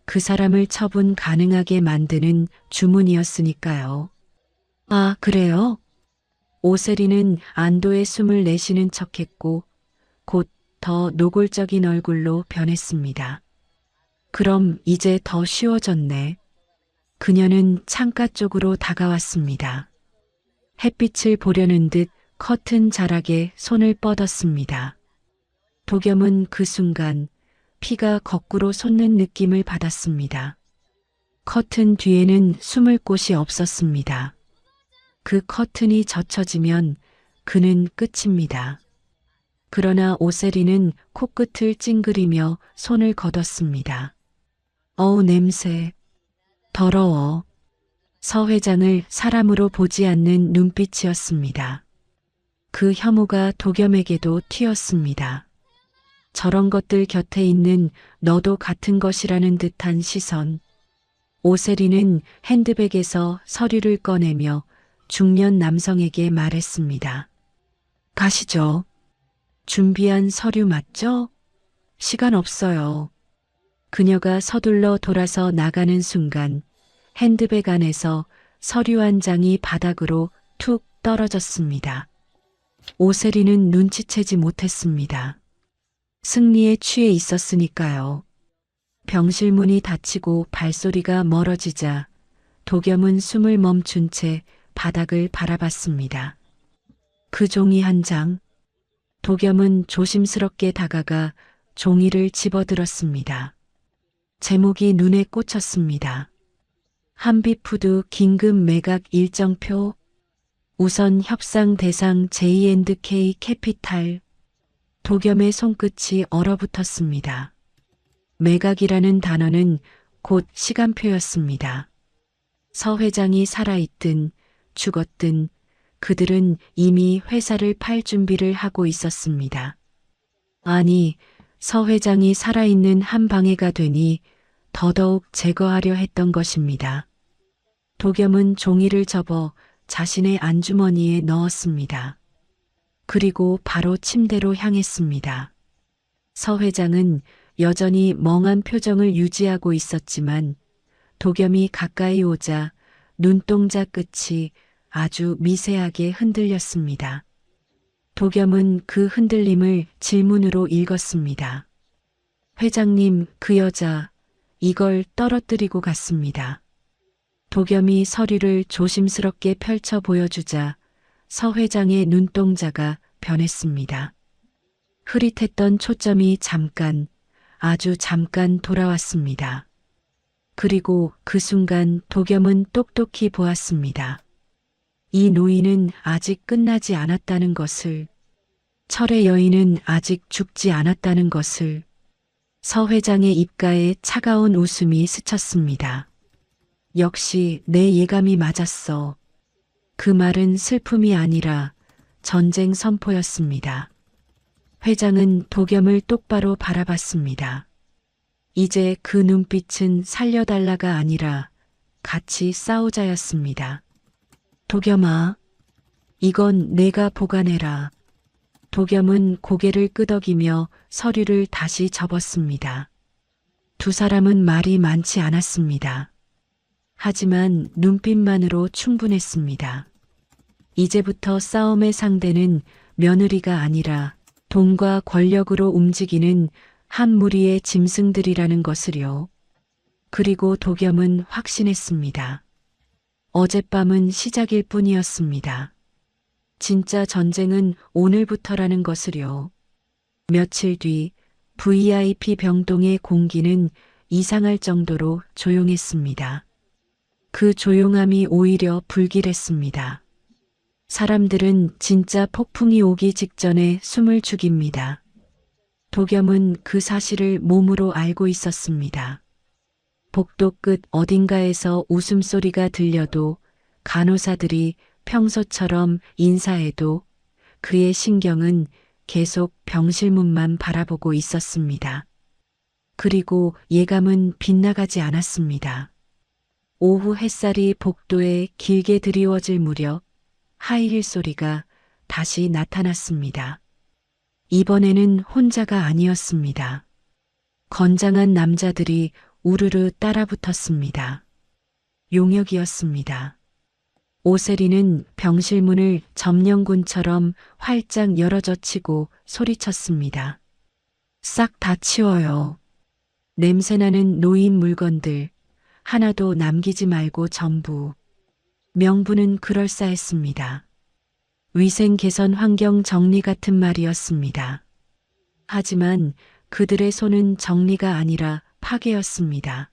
그 사람을 처분 가능하게 만드는 주문이었으니까요. 아, 그래요? 오세리는 안도의 숨을 내쉬는 척했고 곧 더 노골적인 얼굴로 변했습니다. 그럼 이제 더 쉬워졌네. 그녀는 창가 쪽으로 다가왔습니다. 햇빛을 보려는 듯 커튼 자락에 손을 뻗었습니다. 도겸은 그 순간 피가 거꾸로 솟는 느낌을 받았습니다. 커튼 뒤에는 숨을 곳이 없었습니다. 그 커튼이 젖혀지면 그는 끝입니다. 그러나 오세리는 코끝을 찡그리며 손을 걷었습니다. 어우, 냄새. 더러워. 서 회장을 사람으로 보지 않는 눈빛이었습니다. 그 혐오가 도겸에게도 튀었습니다. 저런 것들 곁에 있는 너도 같은 것이라는 듯한 시선. 오세리는 핸드백에서 서류를 꺼내며 중년 남성에게 말했습니다. 가시죠. 준비한 서류 맞죠? 시간 없어요. 그녀가 서둘러 돌아서 나가는 순간 핸드백 안에서 서류 한 장이 바닥으로 툭 떨어졌습니다. 오세리는 눈치채지 못했습니다. 승리에 취해 있었으니까요. 병실 문이 닫히고 발소리가 멀어지자 도겸은 숨을 멈춘 채 바닥을 바라봤습니다. 그 종이 한 장. 도겸은 조심스럽게 다가가 종이를 집어들었습니다. 제목이 눈에 꽂혔습니다. 한빛푸드 긴급 매각 일정표. 우선 협상 대상 J&K 캐피탈. 도겸의 손끝이 얼어붙었습니다. 매각이라는 단어는 곧 시간표였습니다. 서 회장이 살아있든 죽었든 그들은 이미 회사를 팔 준비를 하고 있었습니다. 아니, 서 회장이 살아있는 한 방해가 되니 더더욱 제거하려 했던 것입니다. 도겸은 종이를 접어 자신의 안주머니에 넣었습니다. 그리고 바로 침대로 향했습니다. 서 회장은 여전히 멍한 표정을 유지하고 있었지만 도겸이 가까이 오자 눈동자 끝이 아주 미세하게 흔들렸습니다. 도겸은 그 흔들림을 질문으로 읽었습니다. 회장님, 그 여자 이걸 떨어뜨리고 갔습니다. 도겸이 서류를 조심스럽게 펼쳐 보여주자 서 회장의 눈동자가 변했습니다. 흐릿했던 초점이 잠깐, 아주 잠깐 돌아왔습니다. 그리고 그 순간 도겸은 똑똑히 보았습니다. 이 노인은 아직 끝나지 않았다는 것을, 철의 여인은 아직 죽지 않았다는 것을. 서 회장의 입가에 차가운 웃음이 스쳤습니다. 역시 내 예감이 맞았어. 그 말은 슬픔이 아니라 전쟁 선포였습니다. 회장은 도겸을 똑바로 바라봤습니다. 이제 그 눈빛은 살려달라가 아니라 같이 싸우자였습니다. 도겸아, 이건 내가 보관해라. 도겸은 고개를 끄덕이며 서류를 다시 접었습니다. 두 사람은 말이 많지 않았습니다. 하지만 눈빛만으로 충분했습니다. 이제부터 싸움의 상대는 며느리가 아니라 돈과 권력으로 움직이는 한 무리의 짐승들이라는 것을요. 그리고 도겸은 확신했습니다. 어젯밤은 시작일 뿐이었습니다. 진짜 전쟁은 오늘부터라는 것을요. 며칠 뒤 VIP 병동의 공기는 이상할 정도로 조용했습니다. 그 조용함이 오히려 불길했습니다. 사람들은 진짜 폭풍이 오기 직전에 숨을 죽입니다. 도겸은 그 사실을 몸으로 알고 있었습니다. 복도 끝 어딘가에서 웃음소리가 들려도 간호사들이 평소처럼 인사해도 그의 신경은 계속 병실문만 바라보고 있었습니다. 그리고 예감은 빗나가지 않았습니다. 오후 햇살이 복도에 길게 드리워질 무렵 하이힐 소리가 다시 나타났습니다. 이번에는 혼자가 아니었습니다. 건장한 남자들이 우르르 따라붙었습니다. 용역이었습니다. 오세리는 병실 문을 점령군처럼 활짝 열어젖히고 소리쳤습니다. 싹 다 치워요. 냄새나는 노인 물건들 하나도 남기지 말고 전부. 명분은 그럴싸했습니다. 위생 개선 환경 정리 같은 말이었습니다. 하지만 그들의 손은 정리가 아니라 파괴였습니다.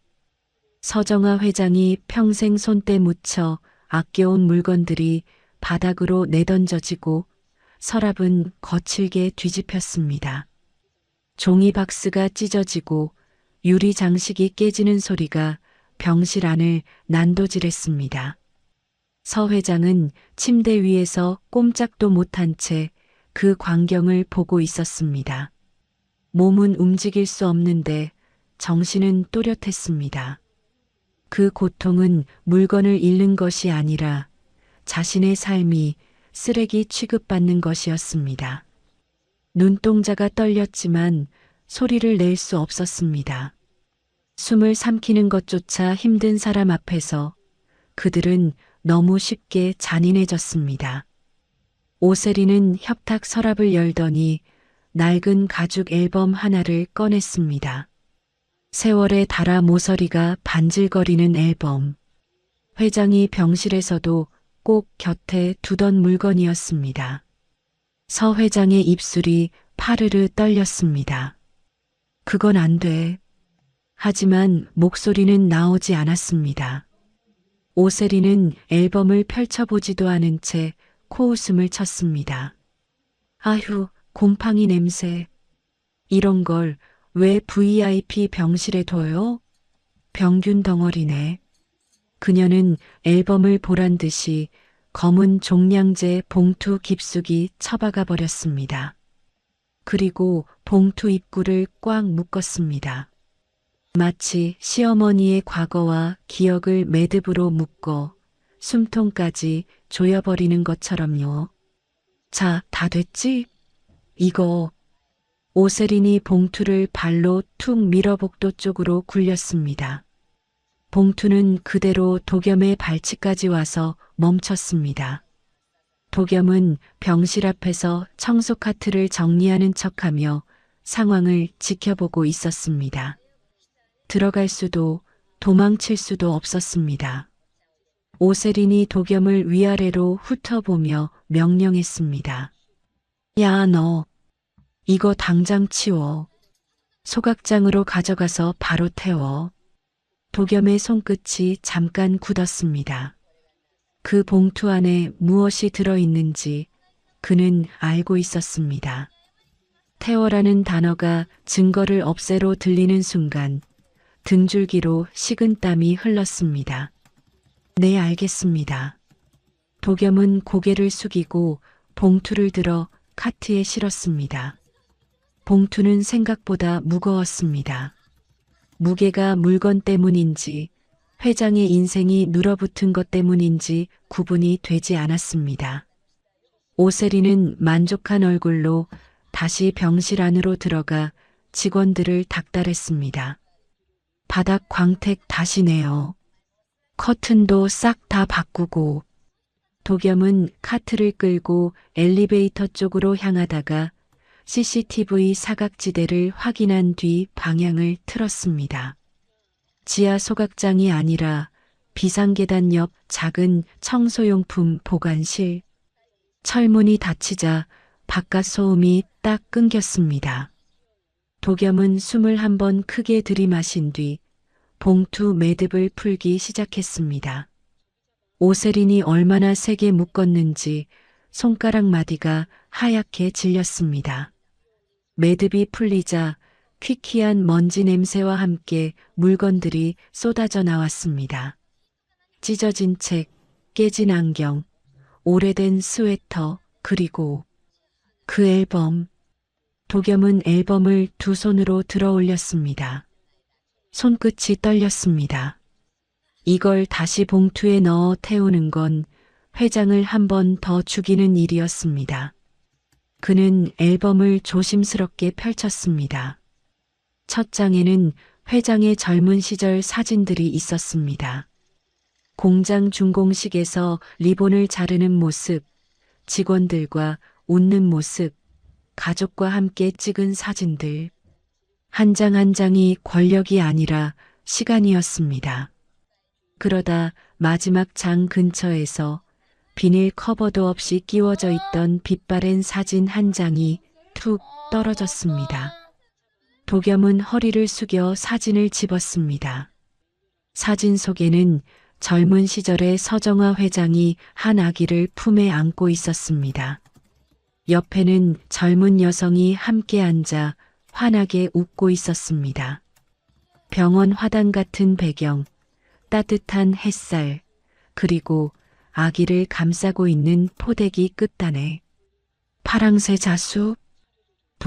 서정아 회장이 평생 손때 묻혀 아껴온 물건들이 바닥으로 내던져지고 서랍은 거칠게 뒤집혔습니다. 종이 박스가 찢어지고 유리 장식이 깨지는 소리가 병실 안을 난도질했습니다. 서 회장은 침대 위에서 꼼짝도 못한 채 그 광경을 보고 있었습니다. 몸은 움직일 수 없는데 정신은 또렷했습니다. 그 고통은 물건을 잃는 것이 아니라 자신의 삶이 쓰레기 취급받는 것이었습니다. 눈동자가 떨렸지만 소리를 낼 수 없었습니다. 숨을 삼키는 것조차 힘든 사람 앞에서 그들은 너무 쉽게 잔인해졌습니다. 오세리는 협탁 서랍을 열더니 낡은 가죽 앨범 하나를 꺼냈습니다. 세월의 달아 모서리가 반질거리는 앨범. 회장이 병실에서도 꼭 곁에 두던 물건이었습니다. 서 회장의 입술이 파르르 떨렸습니다. 그건 안 돼. 하지만 목소리는 나오지 않았습니다. 오세리는 앨범을 펼쳐보지도 않은 채 코웃음을 쳤습니다. 아휴, 곰팡이 냄새. 이런 걸 왜 VIP 병실에 둬요? 병균 덩어리네. 그녀는 앨범을 보란 듯이 검은 종량제 봉투 깊숙이 처박아 버렸습니다. 그리고 봉투 입구를 꽉 묶었습니다. 마치 시어머니의 과거와 기억을 매듭으로 묶어 숨통까지 조여버리는 것처럼요. 자, 다 됐지? 이거. 오세린이 봉투를 발로 툭 밀어 복도 쪽으로 굴렸습니다. 봉투는 그대로 도겸의 발치까지 와서 멈췄습니다. 도겸은 병실 앞에서 청소 카트를 정리하는 척하며 상황을 지켜보고 있었습니다. 들어갈 수도 도망칠 수도 없었습니다. 오세린이 도겸을 위아래로 훑어보며 명령했습니다. 야, 너. 이거 당장 치워. 소각장으로 가져가서 바로 태워. 도겸의 손끝이 잠깐 굳었습니다. 그 봉투 안에 무엇이 들어있는지 그는 알고 있었습니다. 태워라는 단어가 증거를 없애로 들리는 순간 등줄기로 식은땀이 흘렀습니다. 네, 알겠습니다. 도겸은 고개를 숙이고 봉투를 들어 카트에 실었습니다. 봉투는 생각보다 무거웠습니다. 무게가 물건 때문인지 회장의 인생이 눌어붙은 것 때문인지 구분이 되지 않았습니다. 오세리는 만족한 얼굴로 다시 병실 안으로 들어가 직원들을 닥달했습니다. 바닥 광택 다시 내요. 커튼도 싹 다 바꾸고. 도겸은 카트를 끌고 엘리베이터 쪽으로 향하다가 CCTV 사각지대를 확인한 뒤 방향을 틀었습니다. 지하 소각장이 아니라 비상계단 옆 작은 청소용품 보관실. 철문이 닫히자 바깥 소음이 딱 끊겼습니다. 도겸은 숨을 한번 크게 들이마신 뒤 봉투 매듭을 풀기 시작했습니다. 오세린이 얼마나 세게 묶었는지 손가락 마디가 하얗게 질렸습니다. 매듭이 풀리자 퀴퀴한 먼지 냄새와 함께 물건들이 쏟아져 나왔습니다. 찢어진 책, 깨진 안경, 오래된 스웨터, 그리고 그 앨범. 도겸은 앨범을 두 손으로 들어 올렸습니다. 손끝이 떨렸습니다. 이걸 다시 봉투에 넣어 태우는 건 회장을 한 번 더 죽이는 일이었습니다. 그는 앨범을 조심스럽게 펼쳤습니다. 첫 장에는 회장의 젊은 시절 사진들이 있었습니다. 공장 준공식에서 리본을 자르는 모습, 직원들과 웃는 모습, 가족과 함께 찍은 사진들. 한 장 한 장이 권력이 아니라 시간이었습니다. 그러다 마지막 장 근처에서 비닐 커버도 없이 끼워져 있던 빛바랜 사진 한 장이 툭 떨어졌습니다. 도겸은 허리를 숙여 사진을 집었습니다. 사진 속에는 젊은 시절의 서정화 회장이 한 아기를 품에 안고 있었습니다. 옆에는 젊은 여성이 함께 앉아 환하게 웃고 있었습니다. 병원 화단 같은 배경, 따뜻한 햇살, 그리고 아기를 감싸고 있는 포대기 끝단에 파랑새 자수.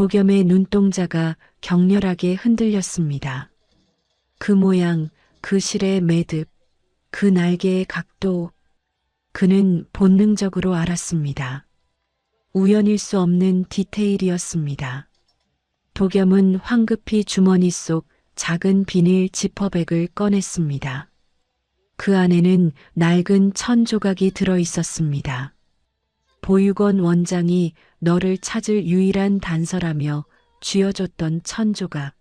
도겸의 눈동자가 격렬하게 흔들렸습니다. 그 모양, 그 실의 매듭, 그 날개의 각도, 그는 본능적으로 알았습니다. 우연일 수 없는 디테일이었습니다. 도겸은 황급히 주머니 속 작은 비닐 지퍼백을 꺼냈습니다. 그 안에는 낡은 천 조각이 들어 있었습니다. 보육원 원장이 너를 찾을 유일한 단서라며 쥐어줬던 천 조각.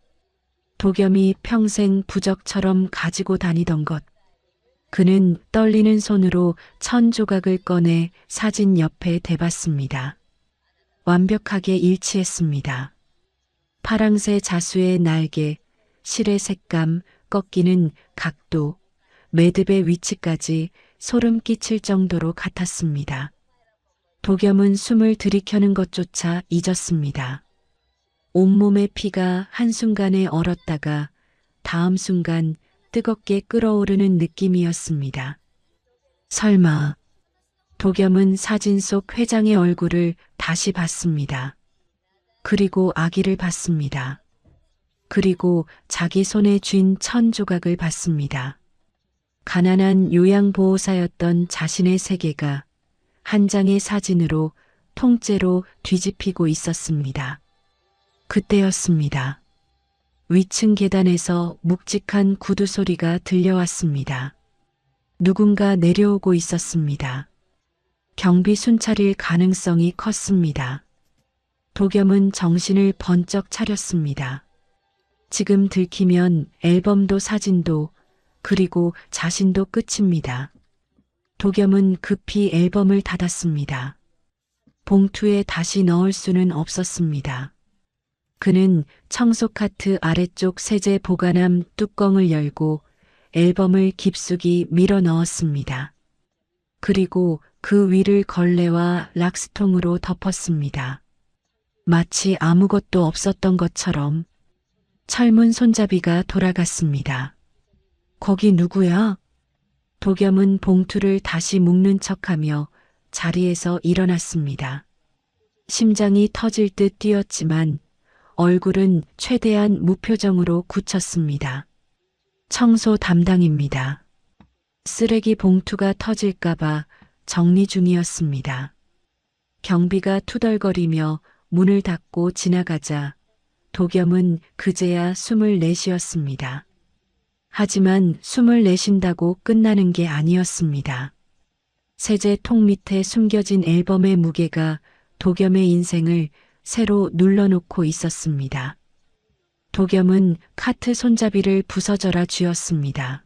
도겸이 평생 부적처럼 가지고 다니던 것. 그는 떨리는 손으로 천 조각을 꺼내 사진 옆에 대봤습니다. 완벽하게 일치했습니다. 파랑새 자수의 날개, 실의 색감, 꺾이는 각도, 매듭의 위치까지 소름 끼칠 정도로 같았습니다. 도겸은 숨을 들이켜는 것조차 잊었습니다. 온몸의 피가 한순간에 얼었다가 다음 순간 뜨겁게 끓어오르는 느낌이었습니다. 설마. 도겸은 사진 속 회장의 얼굴을 다시 봤습니다. 그리고 아기를 봤습니다. 그리고 자기 손에 쥔 천 조각을 봤습니다. 가난한 요양보호사였던 자신의 세계가 한 장의 사진으로 통째로 뒤집히고 있었습니다. 그때였습니다. 위층 계단에서 묵직한 구두 소리가 들려왔습니다. 누군가 내려오고 있었습니다. 경비 순찰일 가능성이 컸습니다. 도겸은 정신을 번쩍 차렸습니다. 지금 들키면 앨범도 사진도 그리고 자신도 끝입니다. 도겸은 급히 앨범을 닫았습니다. 봉투에 다시 넣을 수는 없었습니다. 그는 청소 카트 아래쪽 세제 보관함 뚜껑을 열고 앨범을 깊숙이 밀어 넣었습니다. 그리고 그 위를 걸레와 락스통으로 덮었습니다. 마치 아무것도 없었던 것처럼 철문 손잡이가 돌아갔습니다. 거기 누구야? 도겸은 봉투를 다시 묶는 척하며 자리에서 일어났습니다. 심장이 터질 듯 뛰었지만 얼굴은 최대한 무표정으로 굳혔습니다. 청소 담당입니다. 쓰레기 봉투가 터질까봐 정리 중이었습니다. 경비가 투덜거리며 문을 닫고 지나가자 도겸은 그제야 숨을 내쉬었습니다. 하지만 숨을 내쉰다고 끝나는 게 아니었습니다. 세제통 밑에 숨겨진 앨범의 무게가 도겸의 인생을 새로 눌러놓고 있었습니다. 도겸은 카트 손잡이를 부서져라 쥐었습니다.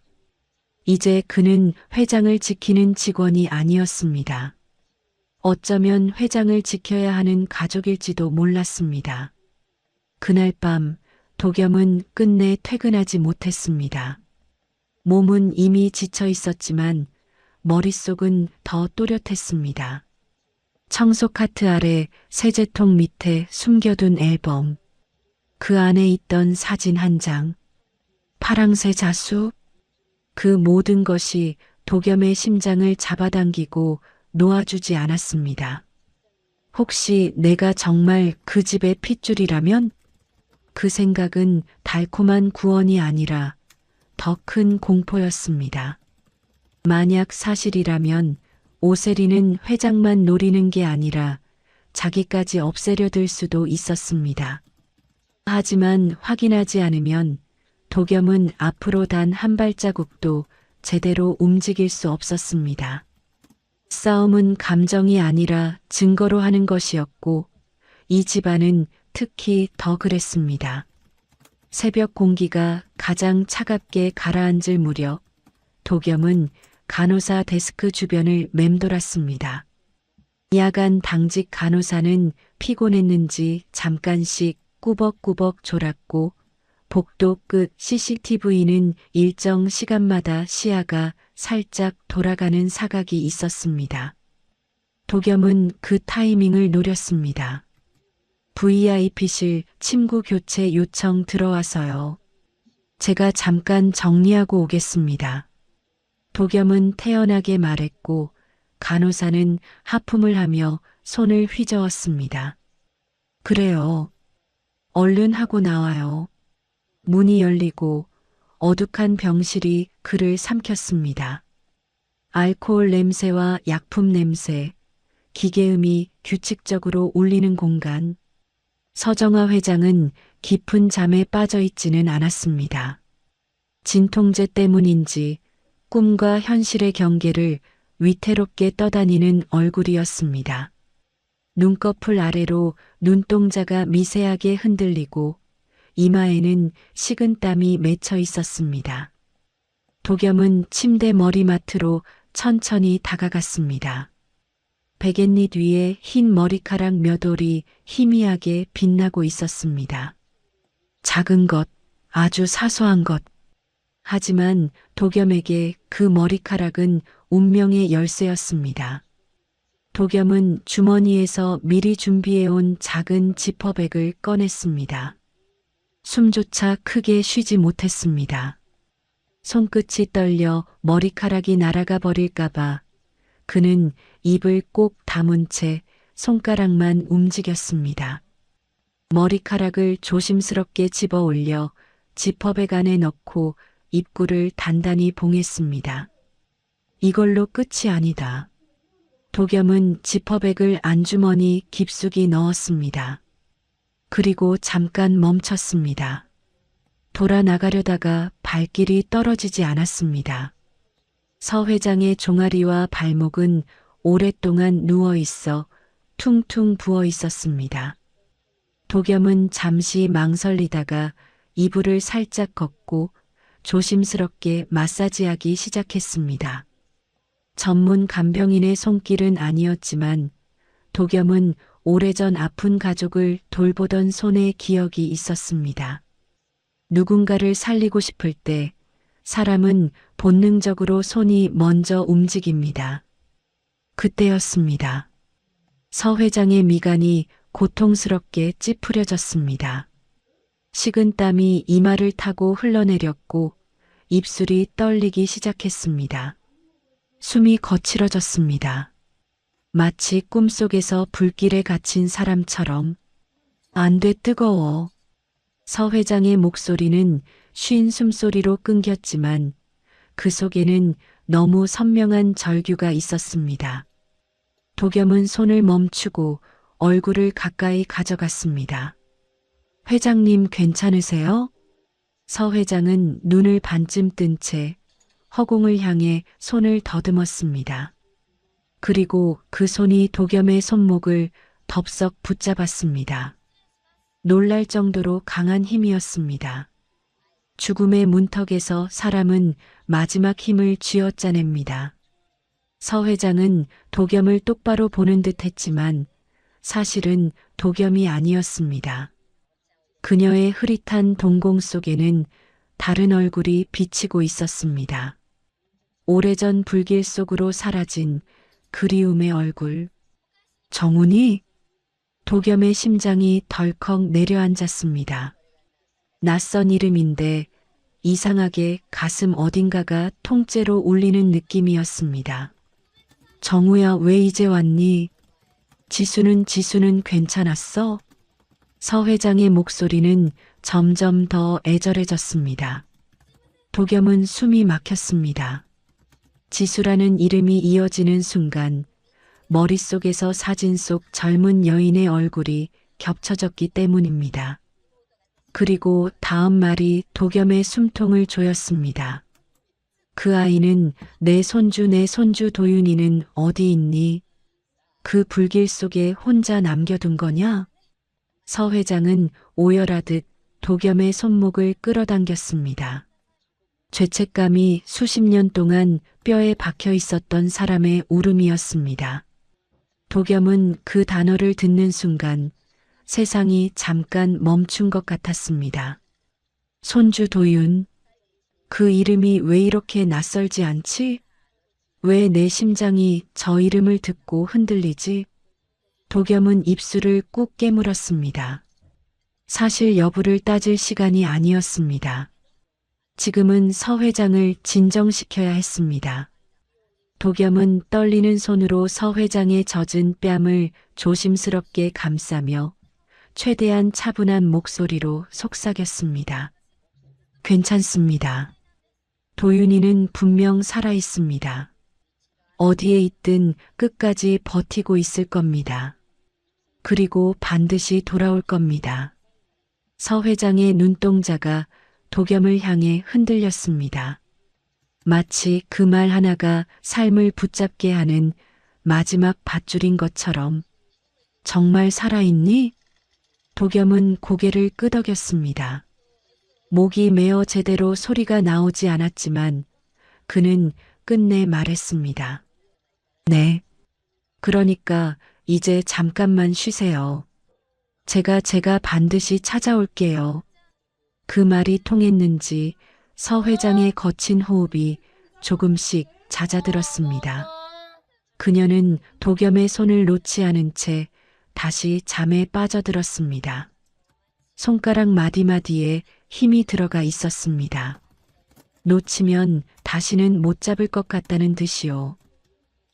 이제 그는 회장을 지키는 직원이 아니었습니다. 어쩌면 회장을 지켜야 하는 가족일지도 몰랐습니다. 그날 밤 도겸은 끝내 퇴근하지 못했습니다. 몸은 이미 지쳐 있었지만 머릿속은 더 또렷했습니다. 청소 카트 아래 세제통 밑에 숨겨둔 앨범. 그 안에 있던 사진 한 장. 파랑새 자수. 그 모든 것이 도겸의 심장을 잡아당기고 놓아주지 않았습니다. 혹시 내가 정말 그 집의 핏줄이라면? 그 생각은 달콤한 구원이 아니라 더 큰 공포였습니다. 만약 사실이라면 오세리는 회장만 노리는 게 아니라 자기까지 없애려 들 수도 있었습니다. 하지만 확인하지 않으면 도겸은 앞으로 단 한 발자국도 제대로 움직일 수 없었습니다. 싸움은 감정이 아니라 증거로 하는 것이었고 이 집안은 특히 더 그랬습니다. 새벽 공기가 가장 차갑게 가라앉을 무렵 도겸은 간호사 데스크 주변을 맴돌았습니다. 야간 당직 간호사는 피곤했는지 잠깐씩 꾸벅꾸벅 졸았고 복도 끝 CCTV는 일정 시간마다 시야가 살짝 돌아가는 사각이 있었습니다. 도겸은 그 타이밍을 노렸습니다. VIP실 침구 교체 요청 들어와서요. 제가 잠깐 정리하고 오겠습니다. 도겸은 태연하게 말했고 간호사는 하품을 하며 손을 휘저었습니다. 그래요. 얼른 하고 나와요. 문이 열리고 어둑한 병실이 그를 삼켰습니다. 알코올 냄새와 약품 냄새, 기계음이 규칙적으로 울리는 공간. 서정아 회장은 깊은 잠에 빠져 있지는 않았습니다. 진통제 때문인지 꿈과 현실의 경계를 위태롭게 떠다니는 얼굴이었습니다. 눈꺼풀 아래로 눈동자가 미세하게 흔들리고 이마에는 식은땀이 맺혀 있었습니다. 도겸은 침대 머리맡으로 천천히 다가갔습니다. 베갯잎 위에 흰 머리카락 몇 올이 희미하게 빛나고 있었습니다. 작은 것, 아주 사소한 것. 하지만 도겸에게 그 머리카락은 운명의 열쇠였습니다. 도겸은 주머니에서 미리 준비해온 작은 지퍼백을 꺼냈습니다. 숨조차 크게 쉬지 못했습니다. 손끝이 떨려 머리카락이 날아가 버릴까봐 그는 입을 꼭 다문 채 손가락만 움직였습니다. 머리카락을 조심스럽게 집어 올려 지퍼백 안에 넣고 입구를 단단히 봉했습니다. 이걸로 끝이 아니다. 도겸은 지퍼백을 안주머니 깊숙이 넣었습니다. 그리고 잠깐 멈췄습니다. 돌아 나가려다가 발길이 떨어지지 않았습니다. 서 회장의 종아리와 발목은 오랫동안 누워 있어 퉁퉁 부어 있었습니다. 도겸은 잠시 망설이다가 이불을 살짝 걷고 조심스럽게 마사지하기 시작했습니다. 전문 간병인의 손길은 아니었지만 도겸은 오래전 아픈 가족을 돌보던 손의 기억이 있었습니다. 누군가를 살리고 싶을 때 사람은 본능적으로 손이 먼저 움직입니다. 그때였습니다. 서 회장의 미간이 고통스럽게 찌푸려졌습니다. 식은땀이 이마를 타고 흘러내렸고 입술이 떨리기 시작했습니다. 숨이 거칠어졌습니다. 마치 꿈속에서 불길에 갇힌 사람처럼. 안 돼, 뜨거워. 서 회장의 목소리는 쉰 숨소리로 끊겼지만 그 속에는 너무 선명한 절규가 있었습니다. 도겸은 손을 멈추고 얼굴을 가까이 가져갔습니다. 회장님 괜찮으세요? 서 회장은 눈을 반쯤 뜬 채 허공을 향해 손을 더듬었습니다. 그리고 그 손이 도겸의 손목을 덥석 붙잡았습니다. 놀랄 정도로 강한 힘이었습니다. 죽음의 문턱에서 사람은 마지막 힘을 쥐어짜냅니다. 서 회장은 도겸을 똑바로 보는 듯 했지만 사실은 도겸이 아니었습니다. 그녀의 흐릿한 동공 속에는 다른 얼굴이 비치고 있었습니다. 오래전 불길 속으로 사라진 그리움의 얼굴. 정훈이? 도겸의 심장이 덜컥 내려앉았습니다. 낯선 이름인데 이상하게 가슴 어딘가가 통째로 울리는 느낌이었습니다. 정우야, 왜 이제 왔니? 지수는 괜찮았어? 서 회장의 목소리는 점점 더 애절해졌습니다. 도겸은 숨이 막혔습니다. 지수라는 이름이 이어지는 순간 머릿속에서 사진 속 젊은 여인의 얼굴이 겹쳐졌기 때문입니다. 그리고 다음 말이 도겸의 숨통을 조였습니다. 그 아이는 내 손주 도윤이는 어디 있니? 그 불길 속에 혼자 남겨둔 거냐? 서 회장은 오열하듯 도겸의 손목을 끌어당겼습니다. 죄책감이 수십 년 동안 뼈에 박혀 있었던 사람의 울음이었습니다. 도겸은 그 단어를 듣는 순간 세상이 잠깐 멈춘 것 같았습니다. 손주 도윤, 그 이름이 왜 이렇게 낯설지 않지? 왜 내 심장이 저 이름을 듣고 흔들리지? 도겸은 입술을 꾹 깨물었습니다. 사실 여부를 따질 시간이 아니었습니다. 지금은 서 회장을 진정시켜야 했습니다. 도겸은 떨리는 손으로 서 회장의 젖은 뺨을 조심스럽게 감싸며 최대한 차분한 목소리로 속삭였습니다. 괜찮습니다. 도윤이는 분명 살아 있습니다. 어디에 있든 끝까지 버티고 있을 겁니다. 그리고 반드시 돌아올 겁니다. 서 회장의 눈동자가 도겸을 향해 흔들렸습니다. 마치 그 말 하나가 삶을 붙잡게 하는 마지막 밧줄인 것처럼. 정말 살아있니? 도겸은 고개를 끄덕였습니다. 목이 메어 제대로 소리가 나오지 않았지만 그는 끝내 말했습니다. 네. 그러니까 이제 잠깐만 쉬세요. 제가 반드시 찾아올게요. 그 말이 통했는지 서 회장의 거친 호흡이 조금씩 잦아들었습니다. 그녀는 도겸의 손을 놓지 않은 채 다시 잠에 빠져들었습니다. 손가락 마디마디에 힘이 들어가 있었습니다. 놓치면 다시는 못 잡을 것 같다는 듯이요.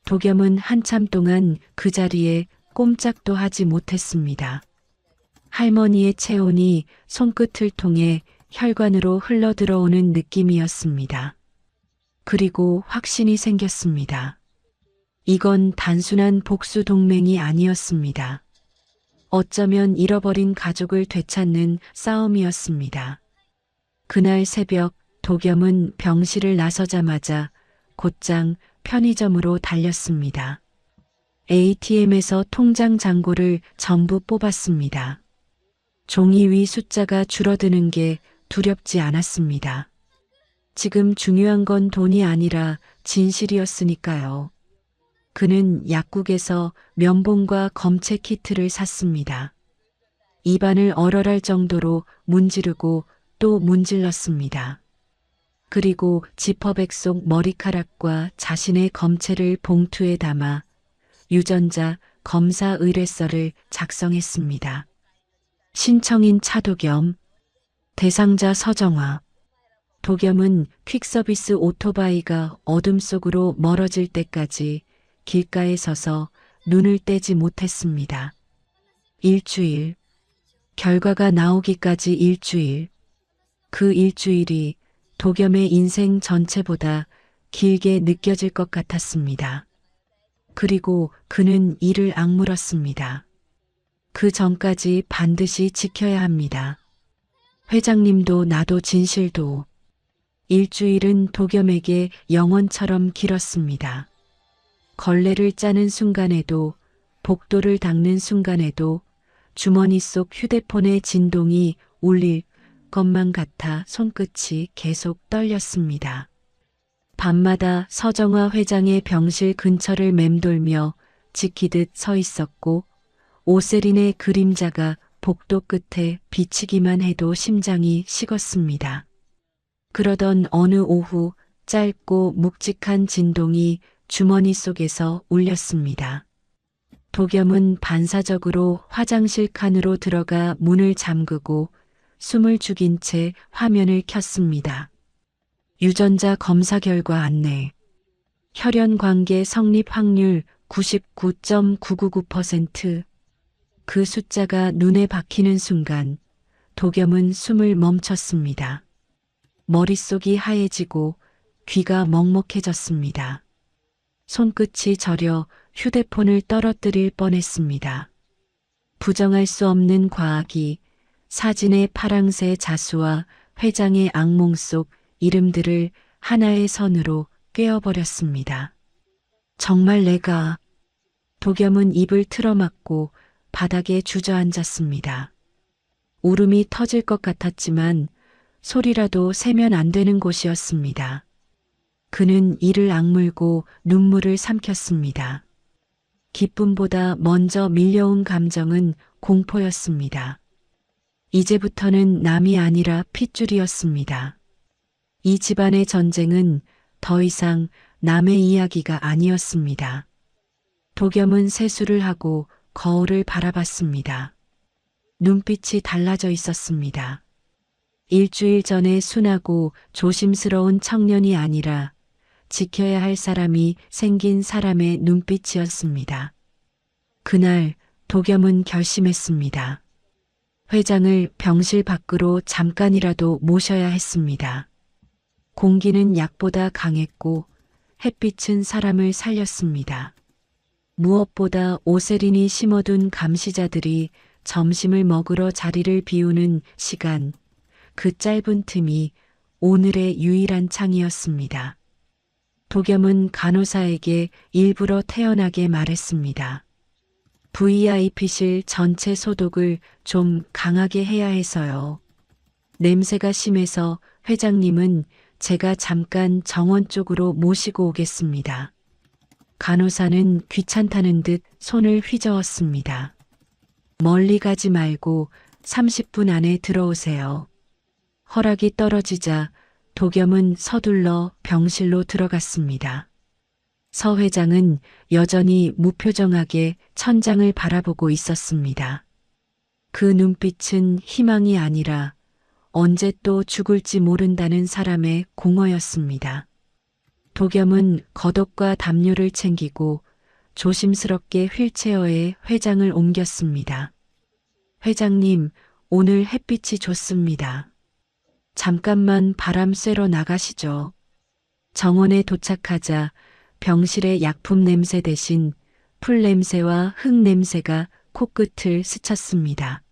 도겸은 한참 동안 그 자리에 꼼짝도 하지 못했습니다. 할머니의 체온이 손끝을 통해 혈관으로 흘러들어오는 느낌이었습니다. 그리고 확신이 생겼습니다. 이건 단순한 복수 동맹이 아니었습니다. 어쩌면 잃어버린 가족을 되찾는 싸움이었습니다. 그날 새벽 도겸은 병실을 나서자마자 곧장 편의점으로 달렸습니다. ATM에서 통장 잔고를 전부 뽑았습니다. 종이 위 숫자가 줄어드는 게 두렵지 않았습니다. 지금 중요한 건 돈이 아니라 진실이었으니까요. 그는 약국에서 면봉과 검체 키트를 샀습니다. 입안을 얼얼할 정도로 문지르고 또 문질렀습니다. 그리고 지퍼백 속 머리카락과 자신의 검체를 봉투에 담아 유전자 검사 의뢰서를 작성했습니다. 신청인 차도겸, 대상자 서정화. 도겸은 퀵서비스 오토바이가 어둠 속으로 멀어질 때까지 길가에 서서 눈을 떼지 못했습니다. 일주일. 결과가 나오기까지 일주일. 그 일주일이 도겸의 인생 전체보다 길게 느껴질 것 같았습니다. 그리고 그는 이를 악물었습니다. 그 전까지 반드시 지켜야 합니다. 회장님도 나도 진실도. 일주일은 도겸에게 영원처럼 길었습니다. 걸레를 짜는 순간에도, 복도를 닦는 순간에도 주머니 속 휴대폰의 진동이 울릴 것만 같아 손끝이 계속 떨렸습니다. 밤마다 서정화 회장의 병실 근처를 맴돌며 지키듯 서 있었고 오세린의 그림자가 복도 끝에 비치기만 해도 심장이 식었습니다. 그러던 어느 오후 짧고 묵직한 진동이 주머니 속에서 울렸습니다. 도겸은 반사적으로 화장실 칸으로 들어가 문을 잠그고 숨을 죽인 채 화면을 켰습니다. 유전자 검사 결과 안내. 혈연 관계 성립 확률 99.999%. 그 숫자가 눈에 박히는 순간 도겸은 숨을 멈췄습니다. 머릿속이 하얘지고 귀가 먹먹해졌습니다. 손끝이 저려 휴대폰을 떨어뜨릴 뻔했습니다. 부정할 수 없는 과학이 사진의 파랑새 자수와 회장의 악몽 속 이름들을 하나의 선으로 꿰어버렸습니다. 정말 내가. 도겸은 입을 틀어막고 바닥에 주저앉았습니다. 울음이 터질 것 같았지만 소리라도 세면 안 되는 곳이었습니다. 그는 이를 악물고 눈물을 삼켰습니다. 기쁨보다 먼저 밀려온 감정은 공포였습니다. 이제부터는 남이 아니라 핏줄이었습니다. 이 집안의 전쟁은 더 이상 남의 이야기가 아니었습니다. 도겸은 세수를 하고 거울을 바라봤습니다. 눈빛이 달라져 있었습니다. 일주일 전에 순하고 조심스러운 청년이 아니라 지켜야 할 사람이 생긴 사람의 눈빛이었습니다. 그날 도겸은 결심했습니다. 회장을 병실 밖으로 잠깐이라도 모셔야 했습니다. 공기는 약보다 강했고 햇빛은 사람을 살렸습니다. 무엇보다 오세린이 심어둔 감시자들이 점심을 먹으러 자리를 비우는 시간, 그 짧은 틈이 오늘의 유일한 창이었습니다. 도겸은 간호사에게 일부러 태연하게 말했습니다. VIP실 전체 소독을 좀 강하게 해야 해서요. 냄새가 심해서 회장님은 제가 잠깐 정원 쪽으로 모시고 오겠습니다. 간호사는 귀찮다는 듯 손을 휘저었습니다. 멀리 가지 말고 30분 안에 들어오세요. 허락이 떨어지자 도겸은 서둘러 병실로 들어갔습니다. 서 회장은 여전히 무표정하게 천장을 바라보고 있었습니다. 그 눈빛은 희망이 아니라 언제 또 죽을지 모른다는 사람의 공허였습니다. 도겸은 겉옷과 담요를 챙기고 조심스럽게 휠체어에 회장을 옮겼습니다. 회장님, 오늘 햇빛이 좋습니다. 잠깐만 바람 쐬러 나가시죠. 정원에 도착하자 병실의 약품 냄새 대신 풀 냄새와 흙 냄새가 코끝을 스쳤습니다.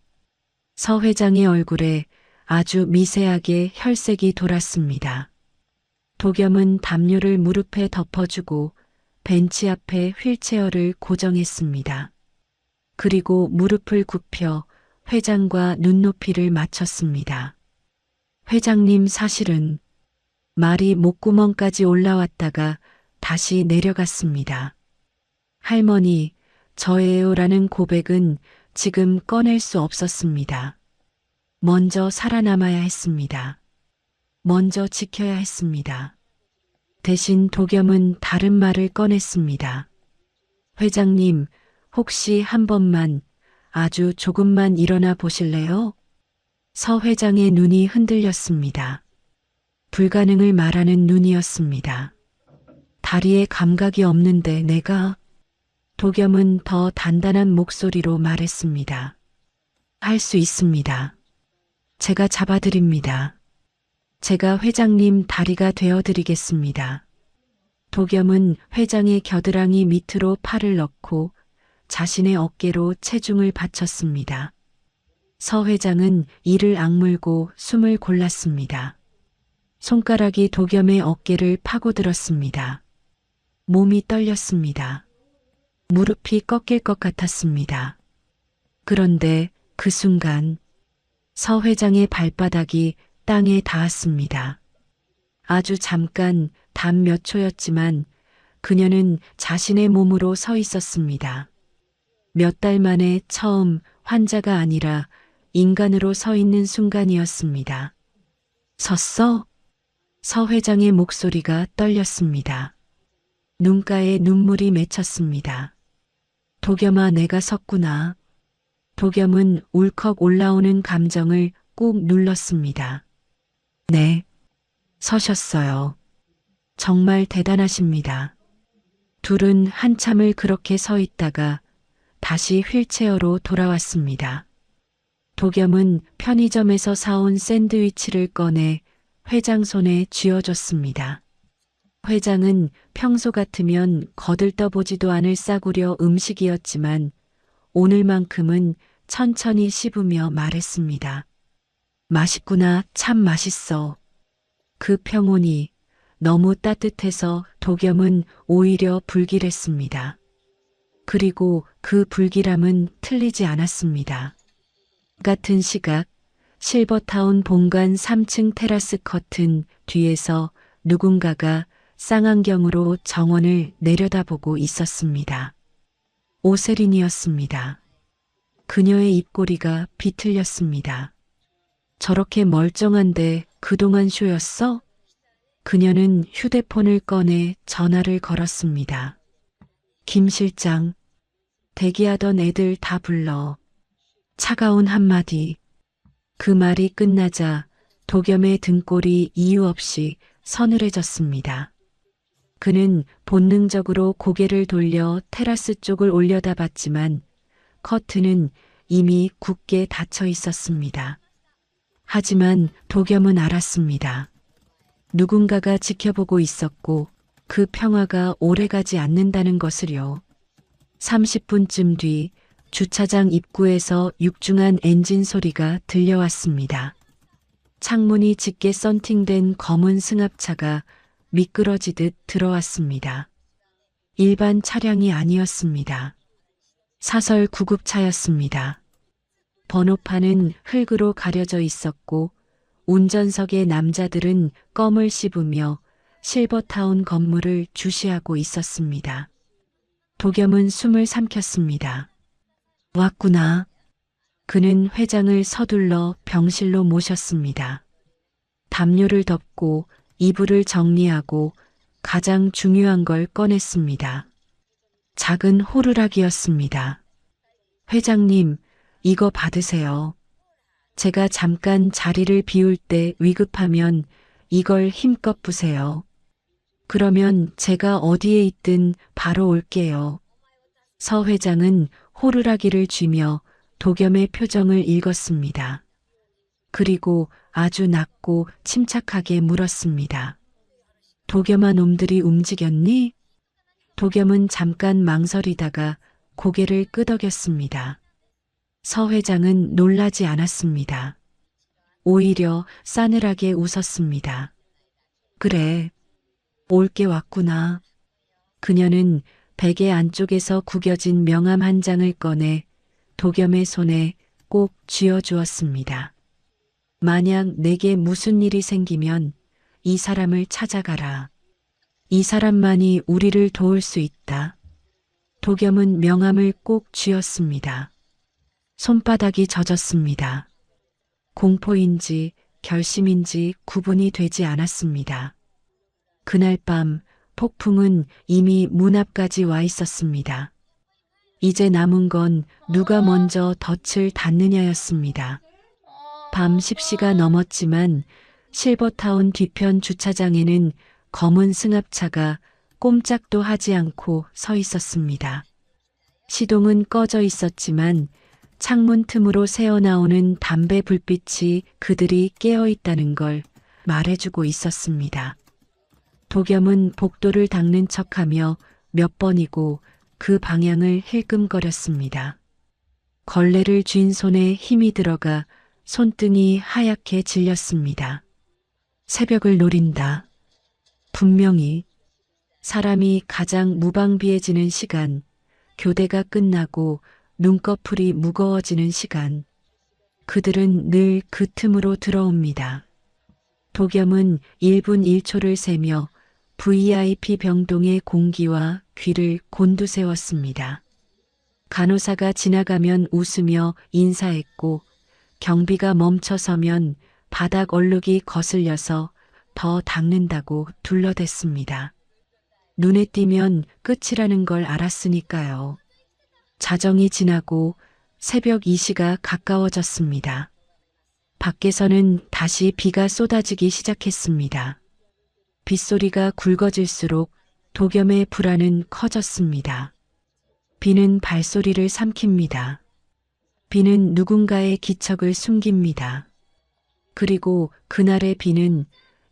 서 회장의 얼굴에 아주 미세하게 혈색이 돌았습니다. 도겸은 담요를 무릎에 덮어주고 벤치 앞에 휠체어를 고정했습니다. 그리고 무릎을 굽혀 회장과 눈높이를 맞췄습니다. 회장님, 사실은 말이 목구멍까지 올라왔다가 다시 내려갔습니다. 할머니, 저예요라는 고백은 지금 꺼낼 수 없었습니다. 먼저 살아남아야 했습니다. 먼저 지켜야 했습니다. 대신 도겸은 다른 말을 꺼냈습니다. 회장님, 혹시 한 번만, 아주 조금만 일어나 보실래요? 서 회장의 눈이 흔들렸습니다. 불가능을 말하는 눈이었습니다. 다리에 감각이 없는데 내가... 도겸은 더 단단한 목소리로 말했습니다. 할 수 있습니다. 제가 잡아드립니다. 제가 회장님 다리가 되어드리겠습니다. 도겸은 회장의 겨드랑이 밑으로 팔을 넣고 자신의 어깨로 체중을 받쳤습니다. 서 회장은 이를 악물고 숨을 골랐습니다. 손가락이 도겸의 어깨를 파고들었습니다. 몸이 떨렸습니다. 무릎이 꺾일 것 같았습니다. 그런데 그 순간 서 회장의 발바닥이 땅에 닿았습니다. 아주 잠깐, 단 몇 초였지만 그녀는 자신의 몸으로 서 있었습니다. 몇 달 만에 처음 환자가 아니라 인간으로 서 있는 순간이었습니다. 섰어? 서 회장의 목소리가 떨렸습니다. 눈가에 눈물이 맺혔습니다. 도겸아, 내가 섰구나. 도겸은 울컥 올라오는 감정을 꾹 눌렀습니다. 네, 서셨어요. 정말 대단하십니다. 둘은 한참을 그렇게 서 있다가 다시 휠체어로 돌아왔습니다. 도겸은 편의점에서 사온 샌드위치를 꺼내 회장 손에 쥐어줬습니다. 회장은 평소 같으면 거들떠보지도 않을 싸구려 음식이었지만 오늘만큼은 천천히 씹으며 말했습니다. 맛있구나, 참 맛있어. 그 평온이 너무 따뜻해서 도겸은 오히려 불길했습니다. 그리고 그 불길함은 틀리지 않았습니다. 같은 시각, 실버타운 본관 3층 테라스 커튼 뒤에서 누군가가 쌍안경으로 정원을 내려다보고 있었습니다. 오세린이었습니다. 그녀의 입꼬리가 비틀렸습니다. 저렇게 멀쩡한데 그동안 쇼였어? 그녀는 휴대폰을 꺼내 전화를 걸었습니다. 김 실장, 대기하던 애들 다 불러. 차가운 한마디. 그 말이 끝나자 도겸의 등골이 이유 없이 서늘해졌습니다. 그는 본능적으로 고개를 돌려 테라스 쪽을 올려다봤지만 커튼은 이미 굳게 닫혀 있었습니다. 하지만 도겸은 알았습니다. 누군가가 지켜보고 있었고 그 평화가 오래가지 않는다는 것을요. 30분쯤 뒤 주차장 입구에서 육중한 엔진 소리가 들려왔습니다. 창문이 짙게 썬팅된 검은 승합차가 미끄러지듯 들어왔습니다. 일반 차량이 아니었습니다. 사설 구급차였습니다. 번호판은 흙으로 가려져 있었고 운전석의 남자들은 껌을 씹으며 실버타운 건물을 주시하고 있었습니다. 도겸은 숨을 삼켰습니다. 왔구나. 그는 회장을 서둘러 병실로 모셨습니다. 담요를 덮고 이불을 정리하고 가장 중요한 걸 꺼냈습니다. 작은 호루라기였습니다. 회장님, 이거 받으세요. 제가 잠깐 자리를 비울 때 위급하면 이걸 힘껏 부세요. 그러면 제가 어디에 있든 바로 올게요. 서 회장은 호루라기를 쥐며 도겸의 표정을 읽었습니다. 그리고 아주 낮고 침착하게 물었습니다. 도겸아, 놈들이 움직였니? 도겸은 잠깐 망설이다가 고개를 끄덕였습니다. 서 회장은 놀라지 않았습니다. 오히려 싸늘하게 웃었습니다. 그래, 올게 왔구나. 그녀는 베개 안쪽에서 구겨진 명함 한 장을 꺼내 도겸의 손에 꼭 쥐어주었습니다. 만약 내게 무슨 일이 생기면 이 사람을 찾아가라. 이 사람만이 우리를 도울 수 있다. 도겸은 명함을 꼭 쥐었습니다. 손바닥이 젖었습니다. 공포인지 결심인지 구분이 되지 않았습니다. 그날 밤 폭풍은 이미 문 앞까지 와 있었습니다. 이제 남은 건 누가 먼저 덫을 닫느냐였습니다. 밤 10시가 넘었지만 실버타운 뒤편 주차장에는 검은 승합차가 꼼짝도 하지 않고 서 있었습니다. 시동은 꺼져 있었지만 창문 틈으로 새어나오는 담배 불빛이 그들이 깨어 있다는 걸 말해주고 있었습니다. 도겸은 복도를 닦는 척하며 몇 번이고 그 방향을 힐끔거렸습니다. 걸레를 쥔 손에 힘이 들어가 손등이 하얗게 질렸습니다. 새벽을 노린다. 분명히 사람이 가장 무방비해지는 시간, 교대가 끝나고 눈꺼풀이 무거워지는 시간, 그들은 늘 그 틈으로 들어옵니다. 도겸은 1분 1초를 세며 VIP 병동의 공기와 귀를 곤두세웠습니다. 간호사가 지나가면 웃으며 인사했고 경비가 멈춰서면 바닥 얼룩이 거슬려서 더 닦는다고 둘러댔습니다. 눈에 띄면 끝이라는 걸 알았으니까요. 자정이 지나고 새벽 2시가 가까워졌습니다. 밖에서는 다시 비가 쏟아지기 시작했습니다. 빗소리가 굵어질수록 도겸의 불안은 커졌습니다. 비는 발소리를 삼킵니다. 비는 누군가의 기척을 숨깁니다. 그리고 그날의 비는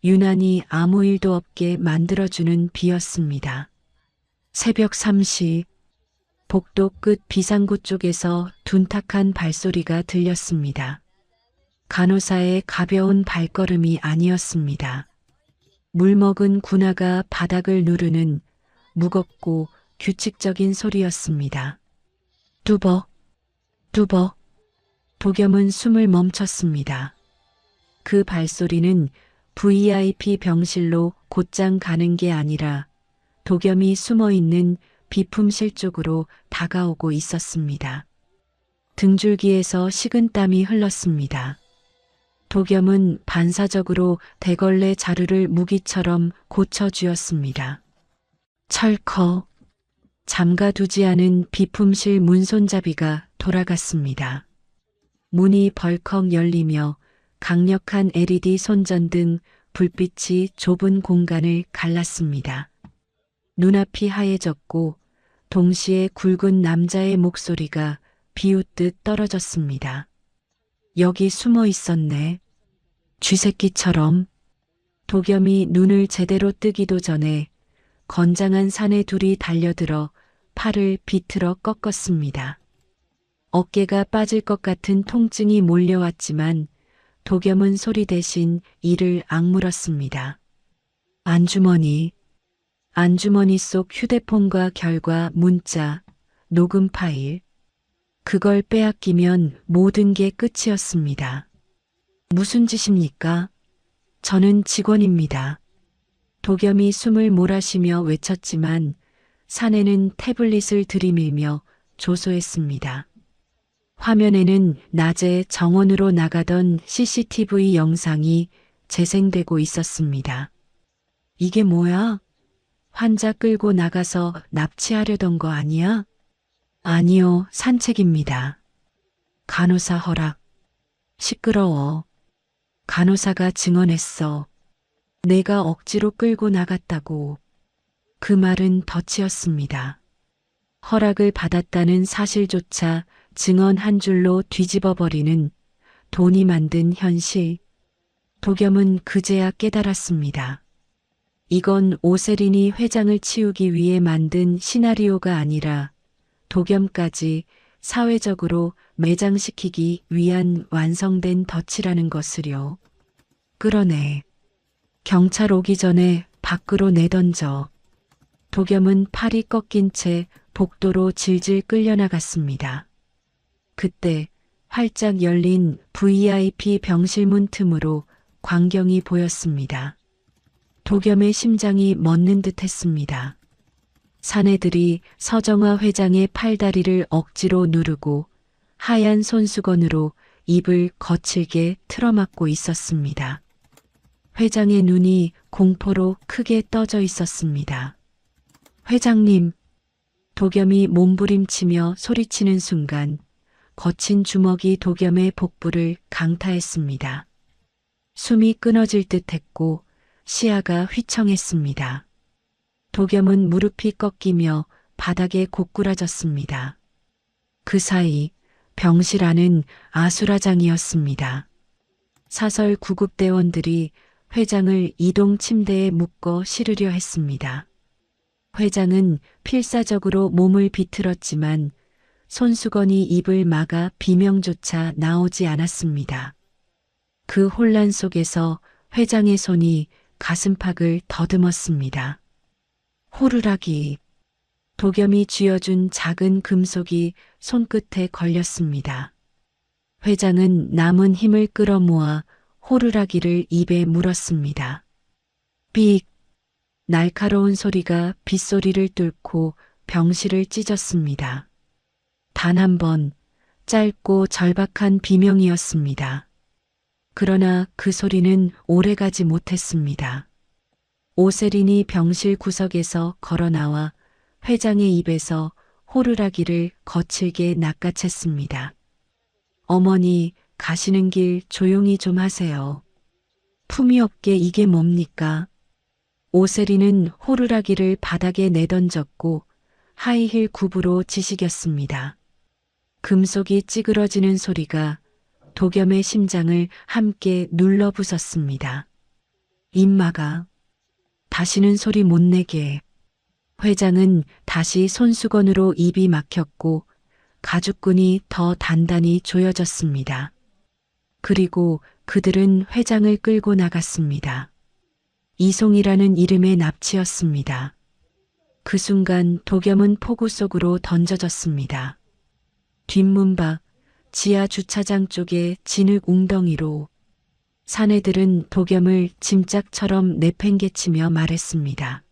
유난히 아무 일도 없게 만들어주는 비였습니다. 새벽 3시, 복도 끝 비상구 쪽에서 둔탁한 발소리가 들렸습니다. 간호사의 가벼운 발걸음이 아니었습니다. 물먹은 군화가 바닥을 누르는 무겁고 규칙적인 소리였습니다. 뚜벅, 뚜벅. 도겸은 숨을 멈췄습니다. 그 발소리는 VIP 병실로 곧장 가는 게 아니라 도겸이 숨어있는 비품실 쪽으로 다가오고 있었습니다. 등줄기에서 식은땀이 흘렀습니다. 도겸은 반사적으로 대걸레 자루를 무기처럼 고쳐쥐었습니다. 철컥. 잠가두지 않은 비품실 문손잡이가 돌아갔습니다. 문이 벌컥 열리며 강력한 LED 손전등 불빛이 좁은 공간을 갈랐습니다. 눈앞이 하얘졌고 동시에 굵은 남자의 목소리가 비웃듯 떨어졌습니다. 여기 숨어 있었네. 쥐새끼처럼. 도겸이 눈을 제대로 뜨기도 전에 건장한 사내 둘이 달려들어 팔을 비틀어 꺾었습니다. 어깨가 빠질 것 같은 통증이 몰려왔지만 도겸은 소리 대신 이를 악물었습니다. 안주머니. 안주머니 속 휴대폰과 결과, 문자, 녹음 파일. 그걸 빼앗기면 모든 게 끝이었습니다. 무슨 짓입니까? 저는 직원입니다. 도겸이 숨을 몰아쉬며 외쳤지만 사내는 태블릿을 들이밀며 조소했습니다. 화면에는 낮에 정원으로 나가던 CCTV 영상이 재생되고 있었습니다. 이게 뭐야? 환자 끌고 나가서 납치하려던 거 아니야? 아니요, 산책입니다. 간호사 허락. 시끄러워. 간호사가 증언했어. 내가 억지로 끌고 나갔다고. 그 말은 덧이었습니다. 허락을 받았다는 사실조차 증언 한 줄로 뒤집어버리는 돈이 만든 현실. 도겸은 그제야 깨달았습니다. 이건 오세린이 회장을 치우기 위해 만든 시나리오가 아니라 도겸까지 사회적으로 매장시키기 위한 완성된 덫이라는 것을요. 끌어내. 경찰 오기 전에 밖으로 내던져. 도겸은 팔이 꺾인 채 복도로 질질 끌려나갔습니다. 그때 활짝 열린 VIP 병실문 틈으로 광경이 보였습니다. 도겸의 심장이 멎는 듯 했습니다. 사내들이 서정화 회장의 팔다리를 억지로 누르고 하얀 손수건으로 입을 거칠게 틀어막고 있었습니다. 회장의 눈이 공포로 크게 떠져 있었습니다. 회장님, 도겸이 몸부림치며 소리치는 순간 거친 주먹이 도겸의 복부를 강타했습니다. 숨이 끊어질 듯 했고 시야가 휘청했습니다. 도겸은 무릎이 꺾이며 바닥에 고꾸라졌습니다. 그 사이 병실 안은 아수라장이었습니다. 사설 구급대원들이 회장을 이동 침대에 묶어 실으려 했습니다. 회장은 필사적으로 몸을 비틀었지만 손수건이 입을 막아 비명조차 나오지 않았습니다. 그 혼란 속에서 회장의 손이 가슴팍을 더듬었습니다. 호루라기. 도겸이 쥐어준 작은 금속이 손끝에 걸렸습니다. 회장은 남은 힘을 끌어모아 호루라기를 입에 물었습니다. 삑! 날카로운 소리가 빗소리를 뚫고 병실을 찢었습니다. 단 한 번, 짧고 절박한 비명이었습니다. 그러나 그 소리는 오래가지 못했습니다. 오세린이 병실 구석에서 걸어 나와 회장의 입에서 호루라기를 거칠게 낚아챘습니다. 어머니, 가시는 길 조용히 좀 하세요. 품위 없게 이게 뭡니까? 오세린은 호루라기를 바닥에 내던졌고 하이힐 굽으로 지시겼습니다. 금속이 찌그러지는 소리가 도겸의 심장을 함께 눌러 부쉈습니다. 입 막아. 다시는 소리 못 내게. 회장은 다시 손수건으로 입이 막혔고 가죽끈이 더 단단히 조여졌습니다. 그리고 그들은 회장을 끌고 나갔습니다. 이송이라는 이름의 납치였습니다. 그 순간 도겸은 폭우 속으로 던져졌습니다. 뒷문 밖 지하 주차장 쪽에 진흙 웅덩이로. 사내들은 도겸을 짐짝처럼 내팽개치며 말했습니다.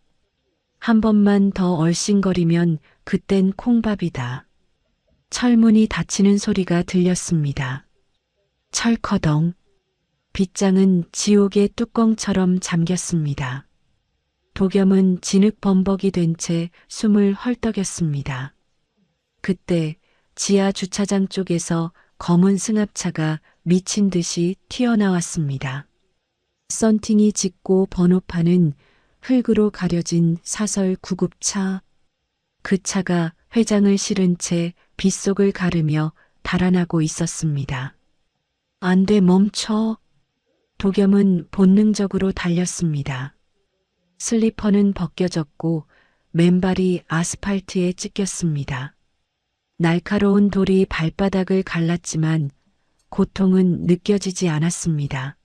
한 번만 더 얼씬거리면 그땐 콩밥이다. 철문이 닫히는 소리가 들렸습니다. 철커덩. 빗장은 지옥의 뚜껑처럼 잠겼습니다. 도겸은 진흙 범벅이 된 채 숨을 헐떡였습니다. 그때 지하 주차장 쪽에서 검은 승합차가 미친 듯이 튀어나왔습니다. 썬팅이 짙고 번호판은 흙으로 가려진 사설 구급차. 그 차가 회장을 실은 채 빗속을 가르며 달아나고 있었습니다. 안 돼, 멈춰. 도겸은 본능적으로 달렸습니다. 슬리퍼는 벗겨졌고 맨발이 아스팔트에 찢겼습니다. 날카로운 돌이 발바닥을 갈랐지만 고통은 느껴지지 않았습니다.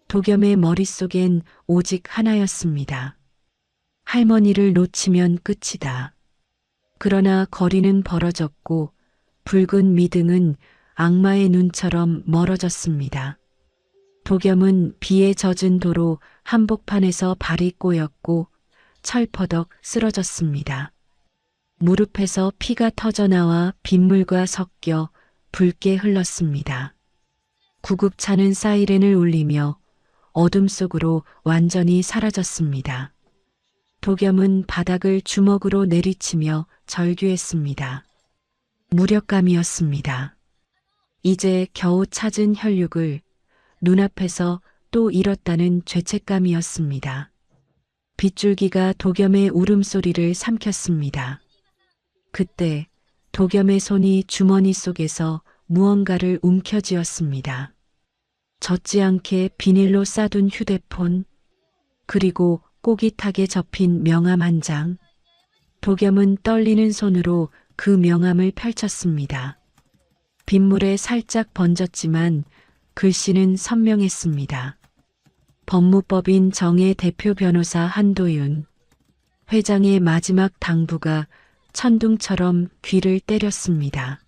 도겸의 머릿속엔 오직 하나였습니다. 할머니를 놓치면 끝이다. 그러나 거리는 벌어졌고 붉은 미등은 악마의 눈처럼 멀어졌습니다. 도겸은 비에 젖은 도로 한복판에서 발이 꼬였고 철퍼덕 쓰러졌습니다. 무릎에서 피가 터져나와 빗물과 섞여 붉게 흘렀습니다. 구급차는 사이렌을 울리며 어둠 속으로 완전히 사라졌습니다. 도겸은 바닥을 주먹으로 내리치며 절규했습니다. 무력감이었습니다. 이제 겨우 찾은 혈육을 눈앞에서 또 잃었다는 죄책감이었습니다. 빗줄기가 도겸의 울음소리를 삼켰습니다. 그때 도겸의 손이 주머니 속에서 무언가를 움켜쥐었습니다. 젖지 않게 비닐로 싸둔 휴대폰, 그리고 꼬깃하게 접힌 명함 한 장. 도겸은 떨리는 손으로 그 명함을 펼쳤습니다. 빗물에 살짝 번졌지만 글씨는 선명했습니다. 법무법인 정의 대표 변호사 한도윤. 회장의 마지막 당부가 천둥처럼 귀를 때렸습니다.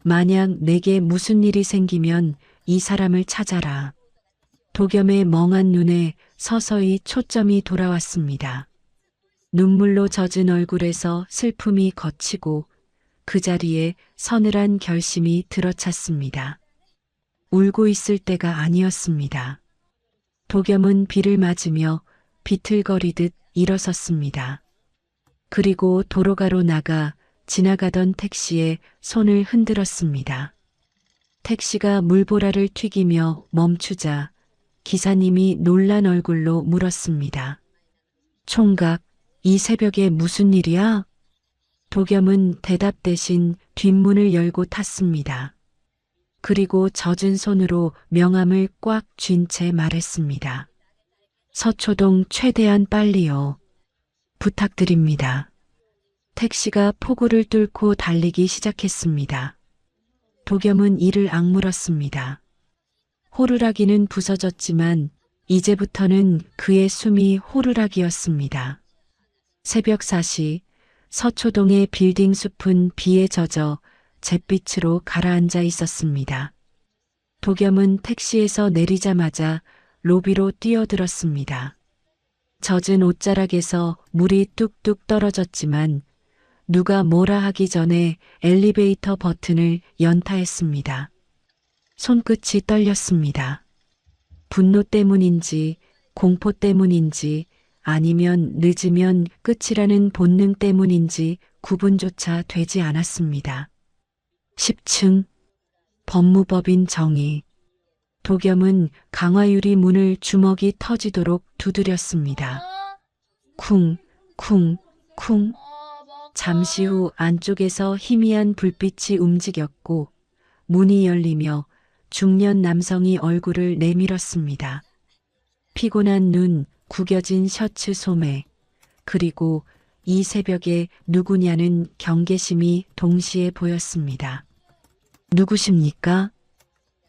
만약 내게 무슨 일이 생기면 이 사람을 찾아라. 도겸의 멍한 눈에 서서히 초점이 돌아왔습니다. 눈물로 젖은 얼굴에서 슬픔이 걷히고 그 자리에 서늘한 결심이 들어찼습니다. 울고 있을 때가 아니었습니다. 도겸은 비를 맞으며 비틀거리듯 일어섰습니다. 그리고 도로가로 나가 지나가던 택시에 손을 흔들었습니다. 택시가 물보라를 튀기며 멈추자 기사님이 놀란 얼굴로 물었습니다. 총각, 이 새벽에 무슨 일이야? 도겸은 대답 대신 뒷문을 열고 탔습니다. 그리고 젖은 손으로 명함을 꽉 쥔 채 말했습니다. 서초동 최대한 빨리요. 부탁드립니다. 택시가 폭우를 뚫고 달리기 시작했습니다. 도겸은 이를 악물었습니다. 호루라기는 부서졌지만 이제부터는 그의 숨이 호루라기였습니다. 새벽 4시 서초동의 빌딩 숲은 비에 젖어 잿빛으로 가라앉아 있었습니다. 도겸은 택시에서 내리자마자 로비로 뛰어들었습니다. 젖은 옷자락에서 물이 뚝뚝 떨어졌지만 누가 뭐라 하기 전에 엘리베이터 버튼을 연타했습니다. 손끝이 떨렸습니다. 분노 때문인지 공포 때문인지 아니면 늦으면 끝이라는 본능 때문인지 구분조차 되지 않았습니다. 10층 법무법인 정의. 도겸은 강화유리 문을 주먹이 터지도록 두드렸습니다. 쿵, 쿵, 쿵. 잠시 후 안쪽에서 희미한 불빛이 움직였고 문이 열리며 중년 남성이 얼굴을 내밀었습니다. 피곤한 눈, 구겨진 셔츠 소매, 그리고 이 새벽에 누구냐는 경계심이 동시에 보였습니다. 누구십니까?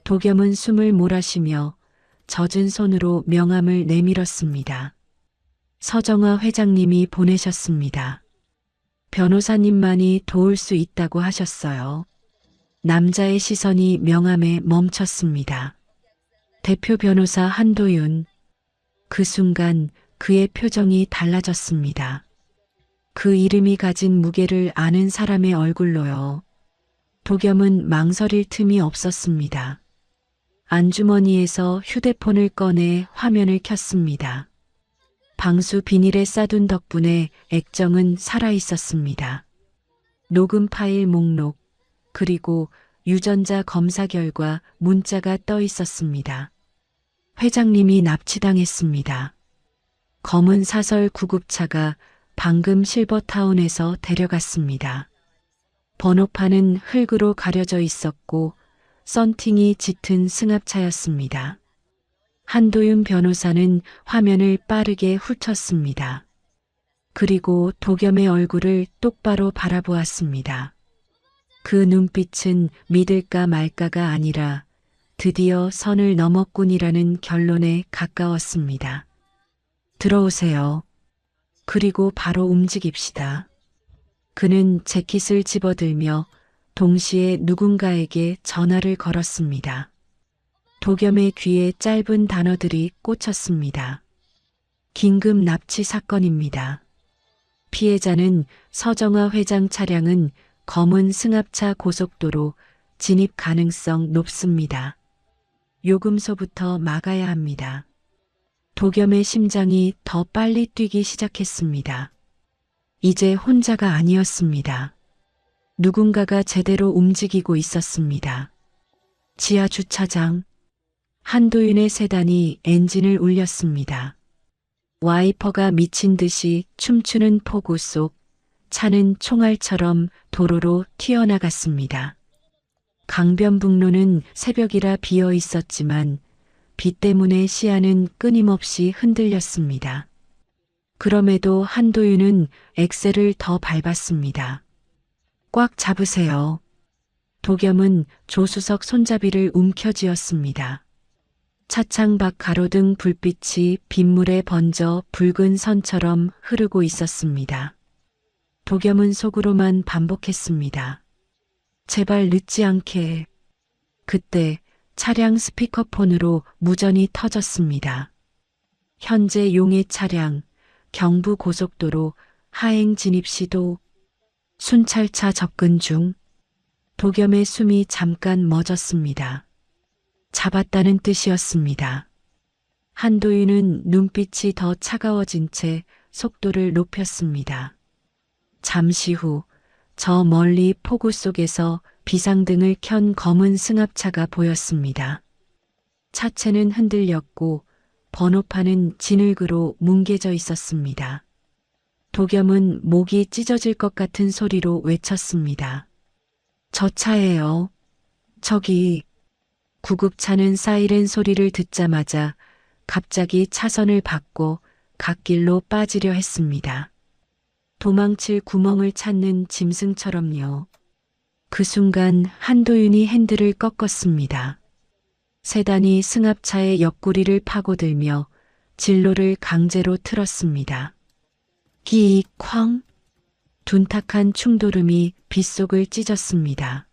도겸은 숨을 몰아쉬며 젖은 손으로 명함을 내밀었습니다. 서정화 회장님이 보내셨습니다. 변호사님만이 도울 수 있다고 하셨어요. 남자의 시선이 명함에 멈췄습니다. 대표 변호사 한도윤. 그 순간 그의 표정이 달라졌습니다. 그 이름이 가진 무게를 아는 사람의 얼굴로요. 도겸은 망설일 틈이 없었습니다. 안주머니에서 휴대폰을 꺼내 화면을 켰습니다. 방수 비닐에 싸둔 덕분에 액정은 살아있었습니다. 녹음 파일 목록, 그리고 유전자 검사 결과 문자가 떠 있었습니다. 회장님이 납치당했습니다. 검은 사설 구급차가 방금 실버타운에서 데려갔습니다. 번호판은 흙으로 가려져 있었고 썬팅이 짙은 승합차였습니다. 한도윤 변호사는 화면을 빠르게 훑었습니다. 그리고 도겸의 얼굴을 똑바로 바라보았습니다. 그 눈빛은 믿을까 말까가 아니라 드디어 선을 넘었군이라는 결론에 가까웠습니다. 들어오세요. 그리고 바로 움직입시다. 그는 재킷을 집어들며 동시에 누군가에게 전화를 걸었습니다. 도겸의 귀에 짧은 단어들이 꽂혔습니다. 긴급 납치 사건입니다. 피해자는 서정화 회장 차량은 검은 승합차 고속도로 진입 가능성 높습니다. 요금소부터 막아야 합니다. 도겸의 심장이 더 빨리 뛰기 시작했습니다. 이제 혼자가 아니었습니다. 누군가가 제대로 움직이고 있었습니다. 지하 주차장. 한도윤의 세단이 엔진을 울렸습니다. 와이퍼가 미친 듯이 춤추는 폭우 속 차는 총알처럼 도로로 튀어나갔습니다. 강변북로는 새벽이라 비어 있었지만 비 때문에 시야는 끊임없이 흔들렸습니다. 그럼에도 한도윤은 엑셀을 더 밟았습니다. 꽉 잡으세요. 도겸은 조수석 손잡이를 움켜쥐었습니다. 차창 밖 가로등 불빛이 빗물에 번져 붉은 선처럼 흐르고 있었습니다. 도겸은 속으로만 반복했습니다. 제발 늦지 않게. 그때 차량 스피커폰으로 무전이 터졌습니다. 현재 용해 차량, 경부 고속도로 하행 진입 시도, 순찰차 접근 중. 도겸의 숨이 잠깐 멎었습니다. 잡았다는 뜻이었습니다. 한도윤은 눈빛이 더 차가워진 채 속도를 높였습니다. 잠시 후 저 멀리 폭우 속에서 비상등을 켠 검은 승합차가 보였습니다. 차체는 흔들렸고 번호판은 진흙으로 뭉개져 있었습니다. 도겸은 목이 찢어질 것 같은 소리로 외쳤습니다. 저 차예요. 저기. 구급차는 사이렌 소리를 듣자마자 갑자기 차선을 바꿔 갓길로 빠지려 했습니다. 도망칠 구멍을 찾는 짐승처럼요. 그 순간 한도윤이 핸들을 꺾었습니다. 세단이 승합차의 옆구리를 파고들며 진로를 강제로 틀었습니다. 쾅! 둔탁한 충돌음이 빗속을 찢었습니다.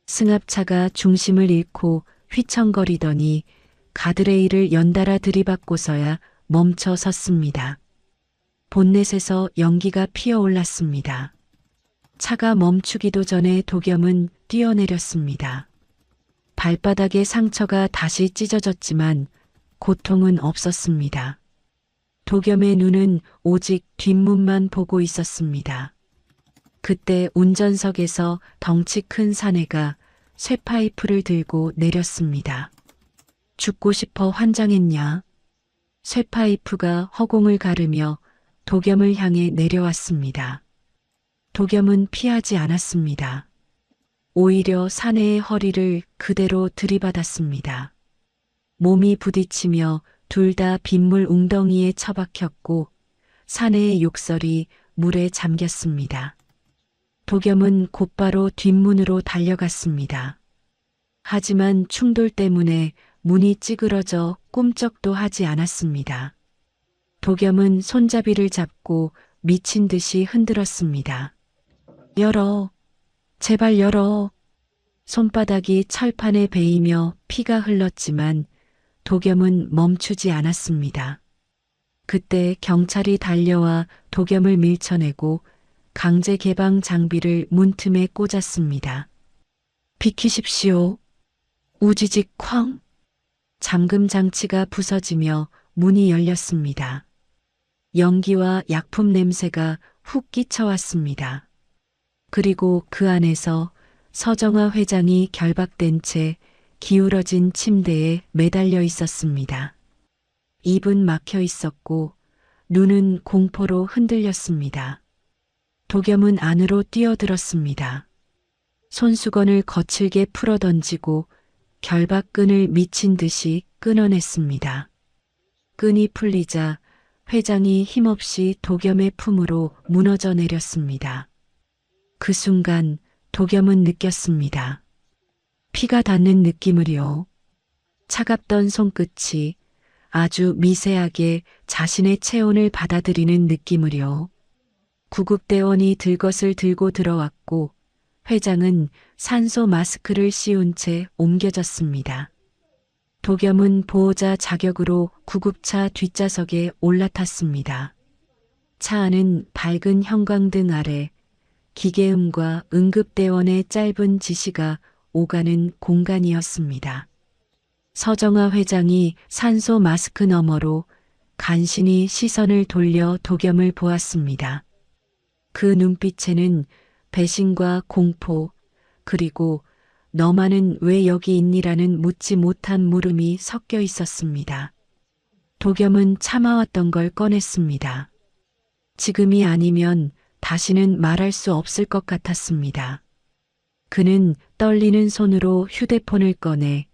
승합차가 중심을 잃고 휘청거리더니 가드레일을 연달아 들이받고서야 멈춰 섰습니다. 본넷에서 연기가 피어올랐습니다. 차가 멈추기도 전에 도겸은 뛰어내렸습니다. 발바닥에 상처가 다시 찢어졌지만 고통은 없었습니다. 도겸의 눈은 오직 뒷문만 보고 있었습니다. 그때 운전석에서 덩치 큰 사내가 쇠파이프를 들고 내렸습니다. 죽고 싶어 환장했냐? 쇠파이프가 허공을 가르며 도겸을 향해 내려왔습니다. 도겸은 피하지 않았습니다. 오히려 사내의 허리를 그대로 들이받았습니다. 몸이 부딪히며 둘 다 빗물 웅덩이에 처박혔고 사내의 욕설이 물에 잠겼습니다. 도겸은 곧바로 뒷문으로 달려갔습니다. 하지만 충돌 때문에 문이 찌그러져 꿈쩍도 하지 않았습니다. 도겸은 손잡이를 잡고 미친 듯이 흔들었습니다. 열어. 제발 열어. 손바닥이 철판에 베이며 피가 흘렀지만 도겸은 멈추지 않았습니다. 그때 경찰이 달려와 도겸을 밀쳐내고 강제 개방 장비를 문틈에 꽂았습니다. 비키십시오. 우지직 쾅. 잠금 장치가 부서지며 문이 열렸습니다. 연기와 약품 냄새가 훅 끼쳐왔습니다. 그리고 그 안에서 서정화 회장이 결박된 채 기울어진 침대에 매달려 있었습니다. 입은 막혀 있었고 눈은 공포로 흔들렸습니다. 도겸은 안으로 뛰어들었습니다. 손수건을 거칠게 풀어던지고 결박끈을 미친 듯이 끊어냈습니다. 끈이 풀리자 회장이 힘없이 도겸의 품으로 무너져 내렸습니다. 그 순간 도겸은 느꼈습니다. 피가 닿는 느낌을요. 차갑던 손끝이 아주 미세하게 자신의 체온을 받아들이는 느낌을요. 구급대원이 들것을 들고 들어왔고 회장은 산소 마스크를 씌운 채 옮겨졌습니다. 도겸은 보호자 자격으로 구급차 뒷좌석에 올라탔습니다. 차 안은 밝은 형광등 아래 기계음과 응급대원의 짧은 지시가 오가는 공간이었습니다. 서정아 회장이 산소 마스크 너머로 간신히 시선을 돌려 도겸을 보았습니다. 그 눈빛에는 배신과 공포, 그리고 너만은 왜 여기 있니라는 묻지 못한 물음이 섞여 있었습니다. 도겸은 참아왔던 걸 꺼냈습니다. 지금이 아니면 다시는 말할 수 없을 것 같았습니다. 그는 떨리는 손으로 휴대폰을 꺼내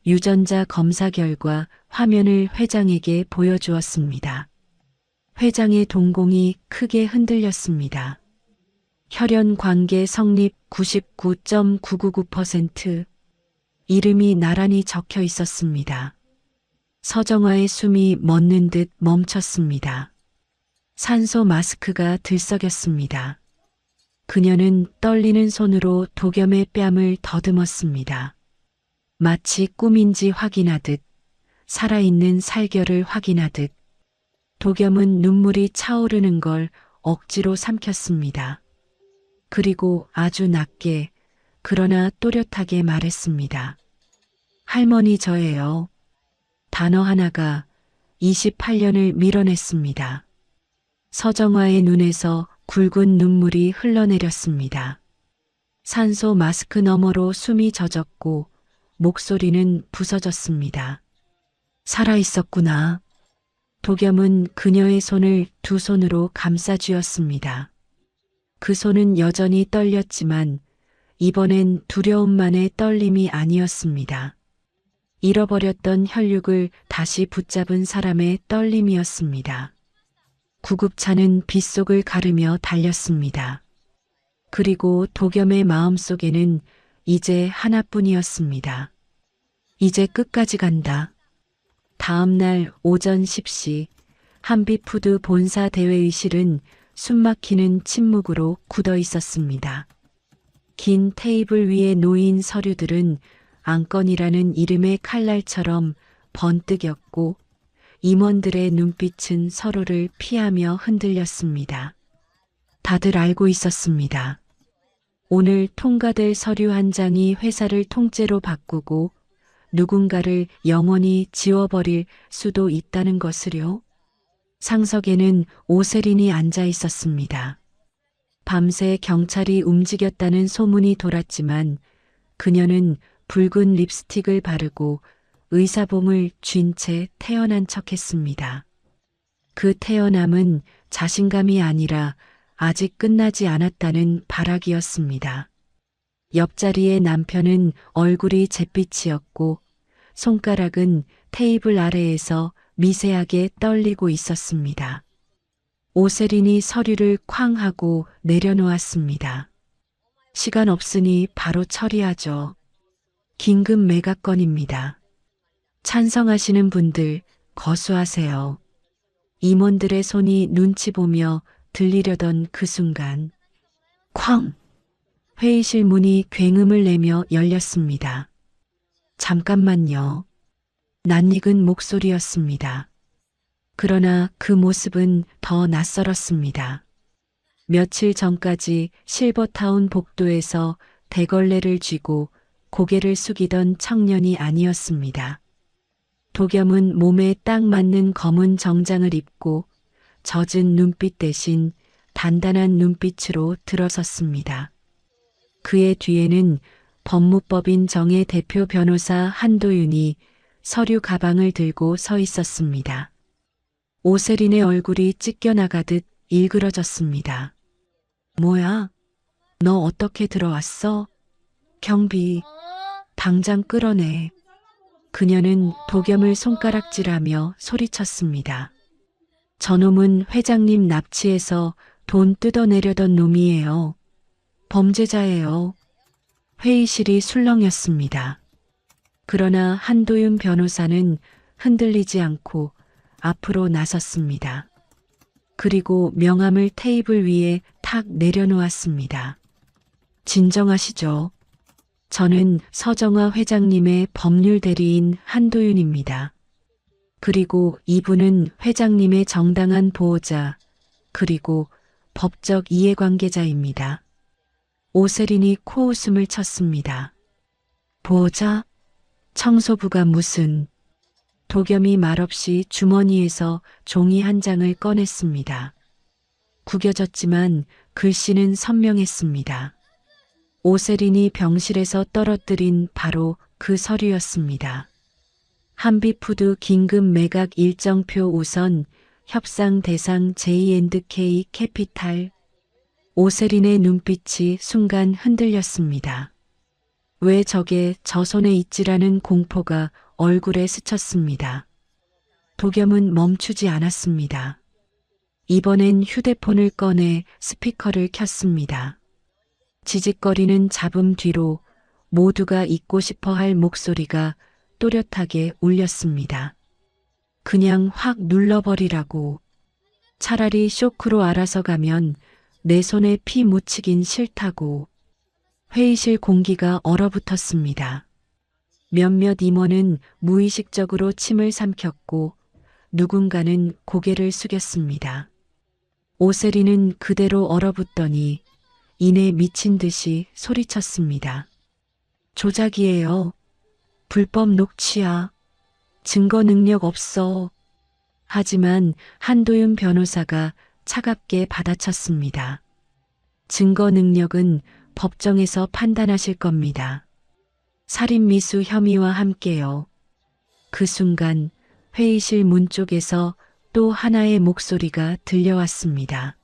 유전자 검사 결과 화면을 회장에게 보여주었습니다. 회장의 동공이 크게 흔들렸습니다. 혈연 관계 성립 99.999%. 이름이 나란히 적혀 있었습니다. 서정아의 숨이 멎는 듯 멈췄습니다. 산소 마스크가 들썩였습니다. 그녀는 떨리는 손으로 도겸의 뺨을 더듬었습니다. 마치 꿈인지 확인하듯, 살아있는 살결을 확인하듯, 도겸은 눈물이 차오르는 걸 억지로 삼켰습니다. 그리고 아주 낮게, 그러나 또렷하게 말했습니다. 할머니 저예요. 단어 하나가 28년을 밀어냈습니다. 서정아의 눈에서 굵은 눈물이 흘러내렸습니다. 산소 마스크 너머로 숨이 젖었고 목소리는 부서졌습니다. 살아있었구나. 도겸은 그녀의 손을 두 손으로 감싸 쥐었습니다. 그 손은 여전히 떨렸지만 이번엔 두려움만의 떨림이 아니었습니다. 잃어버렸던 혈육을 다시 붙잡은 사람의 떨림이었습니다. 구급차는 빗속을 가르며 달렸습니다. 그리고 도겸의 마음속에는 이제 하나뿐이었습니다. 이제 끝까지 간다. 다음 날 오전 10시 한빛푸드 본사 대회의실은 숨막히는 침묵으로 굳어 있었습니다. 긴 테이블 위에 놓인 서류들은 안건이라는 이름의 칼날처럼 번뜩였고 임원들의 눈빛은 서로를 피하며 흔들렸습니다. 다들 알고 있었습니다. 오늘 통과될 서류 한 장이 회사를 통째로 바꾸고 누군가를 영원히 지워버릴 수도 있다는 것을요. 상석에는 오세린이 앉아 있었습니다. 밤새 경찰이 움직였다는 소문이 돌았지만 그녀는 붉은 립스틱을 바르고 의사봉을 쥔 채 태어난 척했습니다. 그 태어남은 자신감이 아니라 아직 끝나지 않았다는 발악이었습니다. 옆자리의 남편은 얼굴이 잿빛이었고 손가락은 테이블 아래에서 미세하게 떨리고 있었습니다. 오세린이 서류를 쾅 하고 내려놓았습니다. 시간 없으니 바로 처리하죠. 긴급 매각건입니다. 찬성하시는 분들 거수하세요. 임원들의 손이 눈치 보며 들리려던 그 순간 쾅! 회의실 문이 굉음을 내며 열렸습니다. 잠깐만요. 낯익은 목소리였습니다. 그러나 그 모습은 더 낯설었습니다. 며칠 전까지 실버타운 복도에서 대걸레를 쥐고 고개를 숙이던 청년이 아니었습니다. 도겸은 몸에 딱 맞는 검은 정장을 입고 젖은 눈빛 대신 단단한 눈빛으로 들어섰습니다. 그의 뒤에는 법무법인 정의 대표 변호사 한도윤이 서류 가방을 들고 서 있었습니다. 오세린의 얼굴이 찢겨나가듯 일그러졌습니다. 뭐야? 너 어떻게 들어왔어? 경비, 당장 끌어내. 그녀는 도겸을 손가락질하며 소리쳤습니다. 저놈은 회장님 납치해서 돈 뜯어내려던 놈이에요. 범죄자예요. 회의실이 술렁였습니다. 그러나 한도윤 변호사는 흔들리지 않고 앞으로 나섰습니다. 그리고 명함을 테이블 위에 탁 내려놓았습니다. 진정하시죠. 저는 서정화 회장님의 법률 대리인 한도윤입니다. 그리고 이분은 회장님의 정당한 보호자, 그리고 법적 이해관계자입니다. 오세린이 코웃음을 쳤습니다. 보호자? 청소부가 무슨... 도겸이 말없이 주머니에서 종이 한 장을 꺼냈습니다. 구겨졌지만 글씨는 선명했습니다. 오세린이 병실에서 떨어뜨린 바로 그 서류였습니다. 한비푸드 긴급 매각 일정표 우선 협상 대상 J&K 캐피탈. 오세린의 눈빛이 순간 흔들렸습니다. 왜 저게 저 손에 있지라는 공포가 얼굴에 스쳤습니다. 도겸은 멈추지 않았습니다. 이번엔 휴대폰을 꺼내 스피커를 켰습니다. 지직거리는 잡음 뒤로 모두가 잊고 싶어 할 목소리가 또렷하게 울렸습니다. 그냥 확 눌러버리라고. 차라리 쇼크로 알아서 가면 내 손에 피 묻히긴 싫다고. 회의실 공기가 얼어붙었습니다. 몇몇 임원은 무의식적으로 침을 삼켰고 누군가는 고개를 숙였습니다. 오세린은 그대로 얼어붙더니 이내 미친 듯이 소리쳤습니다. 조작이에요. 불법 녹취야. 증거 능력 없어. 하지만 한도윤 변호사가 차갑게 받아쳤습니다. 증거 능력은 법정에서 판단하실 겁니다. 살인미수 혐의와 함께요. 그 순간 회의실 문 쪽에서 또 하나의 목소리가 들려왔습니다.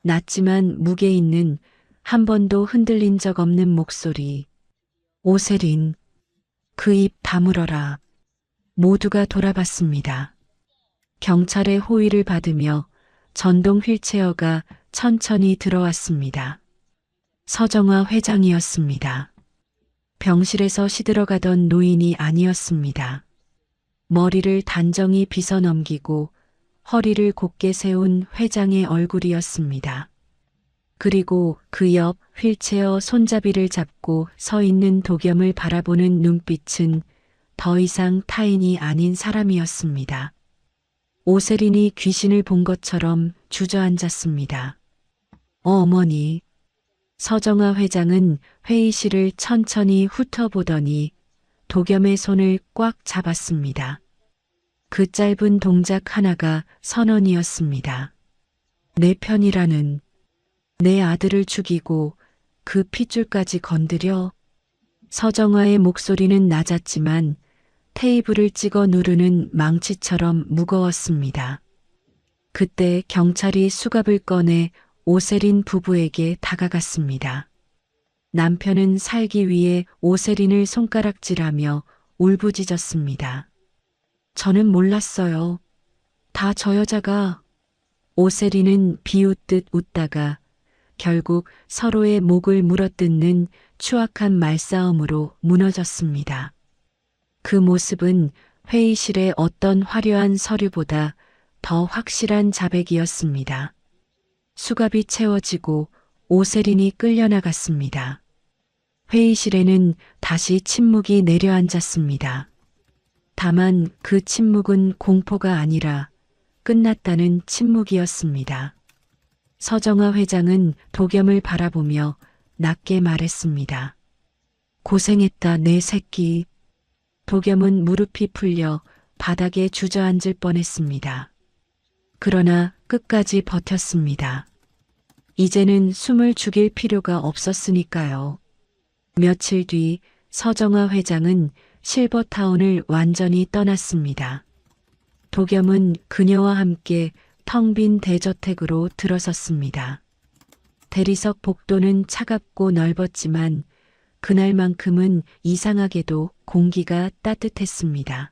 낮지만 무게 있는 한 번도 흔들린 적 없는 목소리. 오세린, 그 입 다물어라. 모두가 돌아봤습니다. 경찰의 호의를 받으며 전동 휠체어가 천천히 들어왔습니다. 서정화 회장이었습니다. 병실에서 시들어가던 노인이 아니었습니다. 머리를 단정히 빗어 넘기고 허리를 곧게 세운 회장의 얼굴이었습니다. 그리고 그 옆 휠체어 손잡이를 잡고 서 있는 도겸을 바라보는 눈빛은 더 이상 타인이 아닌 사람이었습니다. 오세린이 귀신을 본 것처럼 주저앉았습니다. 어머니. 서정화 회장은 회의실을 천천히 훑어보더니 도겸의 손을 꽉 잡았습니다. 그 짧은 동작 하나가 선언이었습니다. 내 편이라는, 내 아들을 죽이고 그 핏줄까지 건드려. 서정화의 목소리는 낮았지만 테이블을 찍어 누르는 망치처럼 무거웠습니다. 그때 경찰이 수갑을 꺼내 오세린 부부에게 다가갔습니다. 남편은 살기 위해 오세린을 손가락질하며 울부짖었습니다. 저는 몰랐어요. 다 저 여자가. 오세린은 비웃듯 웃다가 결국 서로의 목을 물어뜯는 추악한 말싸움으로 무너졌습니다. 그 모습은 회의실의 어떤 화려한 서류보다 더 확실한 자백이었습니다. 수갑이 채워지고 오세린이 끌려나갔습니다. 회의실에는 다시 침묵이 내려앉았습니다. 다만 그 침묵은 공포가 아니라 끝났다는 침묵이었습니다. 서정화 회장은 도겸을 바라보며 낮게 말했습니다. 고생했다 내 새끼. 도겸은 무릎이 풀려 바닥에 주저앉을 뻔했습니다. 그러나 끝까지 버텼습니다. 이제는 숨을 죽일 필요가 없었으니까요. 며칠 뒤 서정화 회장은 실버타운을 완전히 떠났습니다. 도겸은 그녀와 함께 텅 빈 대저택으로 들어섰습니다. 대리석 복도는 차갑고 넓었지만 그날만큼은 이상하게도 공기가 따뜻했습니다.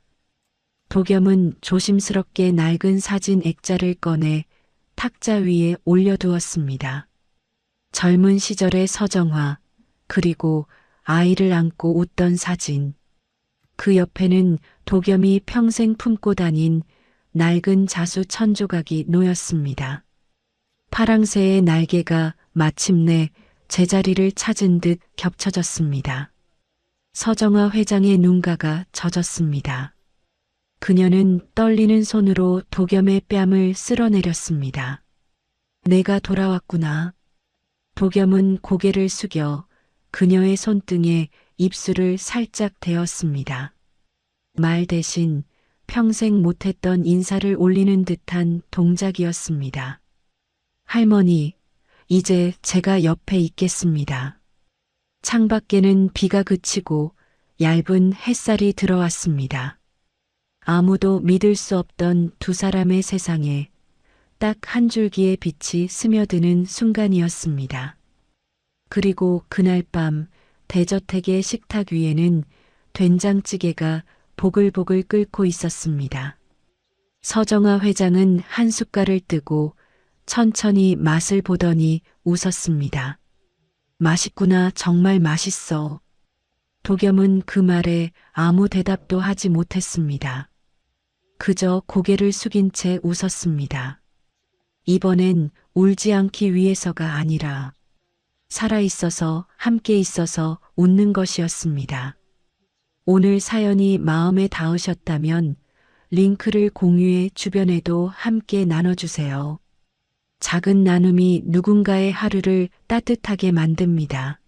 도겸은 조심스럽게 낡은 사진 액자를 꺼내 탁자 위에 올려두었습니다. 젊은 시절의 서정화, 그리고 아이를 안고 웃던 사진. 그 옆에는 도겸이 평생 품고 다닌 낡은 자수 천조각이 놓였습니다. 파랑새의 날개가 마침내 제자리를 찾은 듯 겹쳐졌습니다. 서정화 회장의 눈가가 젖었습니다. 그녀는 떨리는 손으로 도겸의 뺨을 쓸어내렸습니다. 내가 돌아왔구나. 도겸은 고개를 숙여 그녀의 손등에 입술을 살짝 대었습니다. 말 대신 평생 못했던 인사를 올리는 듯한 동작이었습니다. 할머니, 이제 제가 옆에 있겠습니다. 창밖에는 비가 그치고 얇은 햇살이 들어왔습니다. 아무도 믿을 수 없던 두 사람의 세상에 딱 한 줄기의 빛이 스며드는 순간이었습니다. 그리고 그날 밤 대저택의 식탁 위에는 된장찌개가 보글보글 끓고 있었습니다. 서정화 회장은 한 숟갈을 뜨고 천천히 맛을 보더니 웃었습니다. 맛있구나, 정말 맛있어. 도겸은 그 말에 아무 대답도 하지 못했습니다. 그저 고개를 숙인 채 웃었습니다. 이번엔 울지 않기 위해서가 아니라 살아있어서 함께 있어서 웃는 것이었습니다. 오늘 사연이 마음에 닿으셨다면 링크를 공유해 주변에도 함께 나눠주세요. 작은 나눔이 누군가의 하루를 따뜻하게 만듭니다.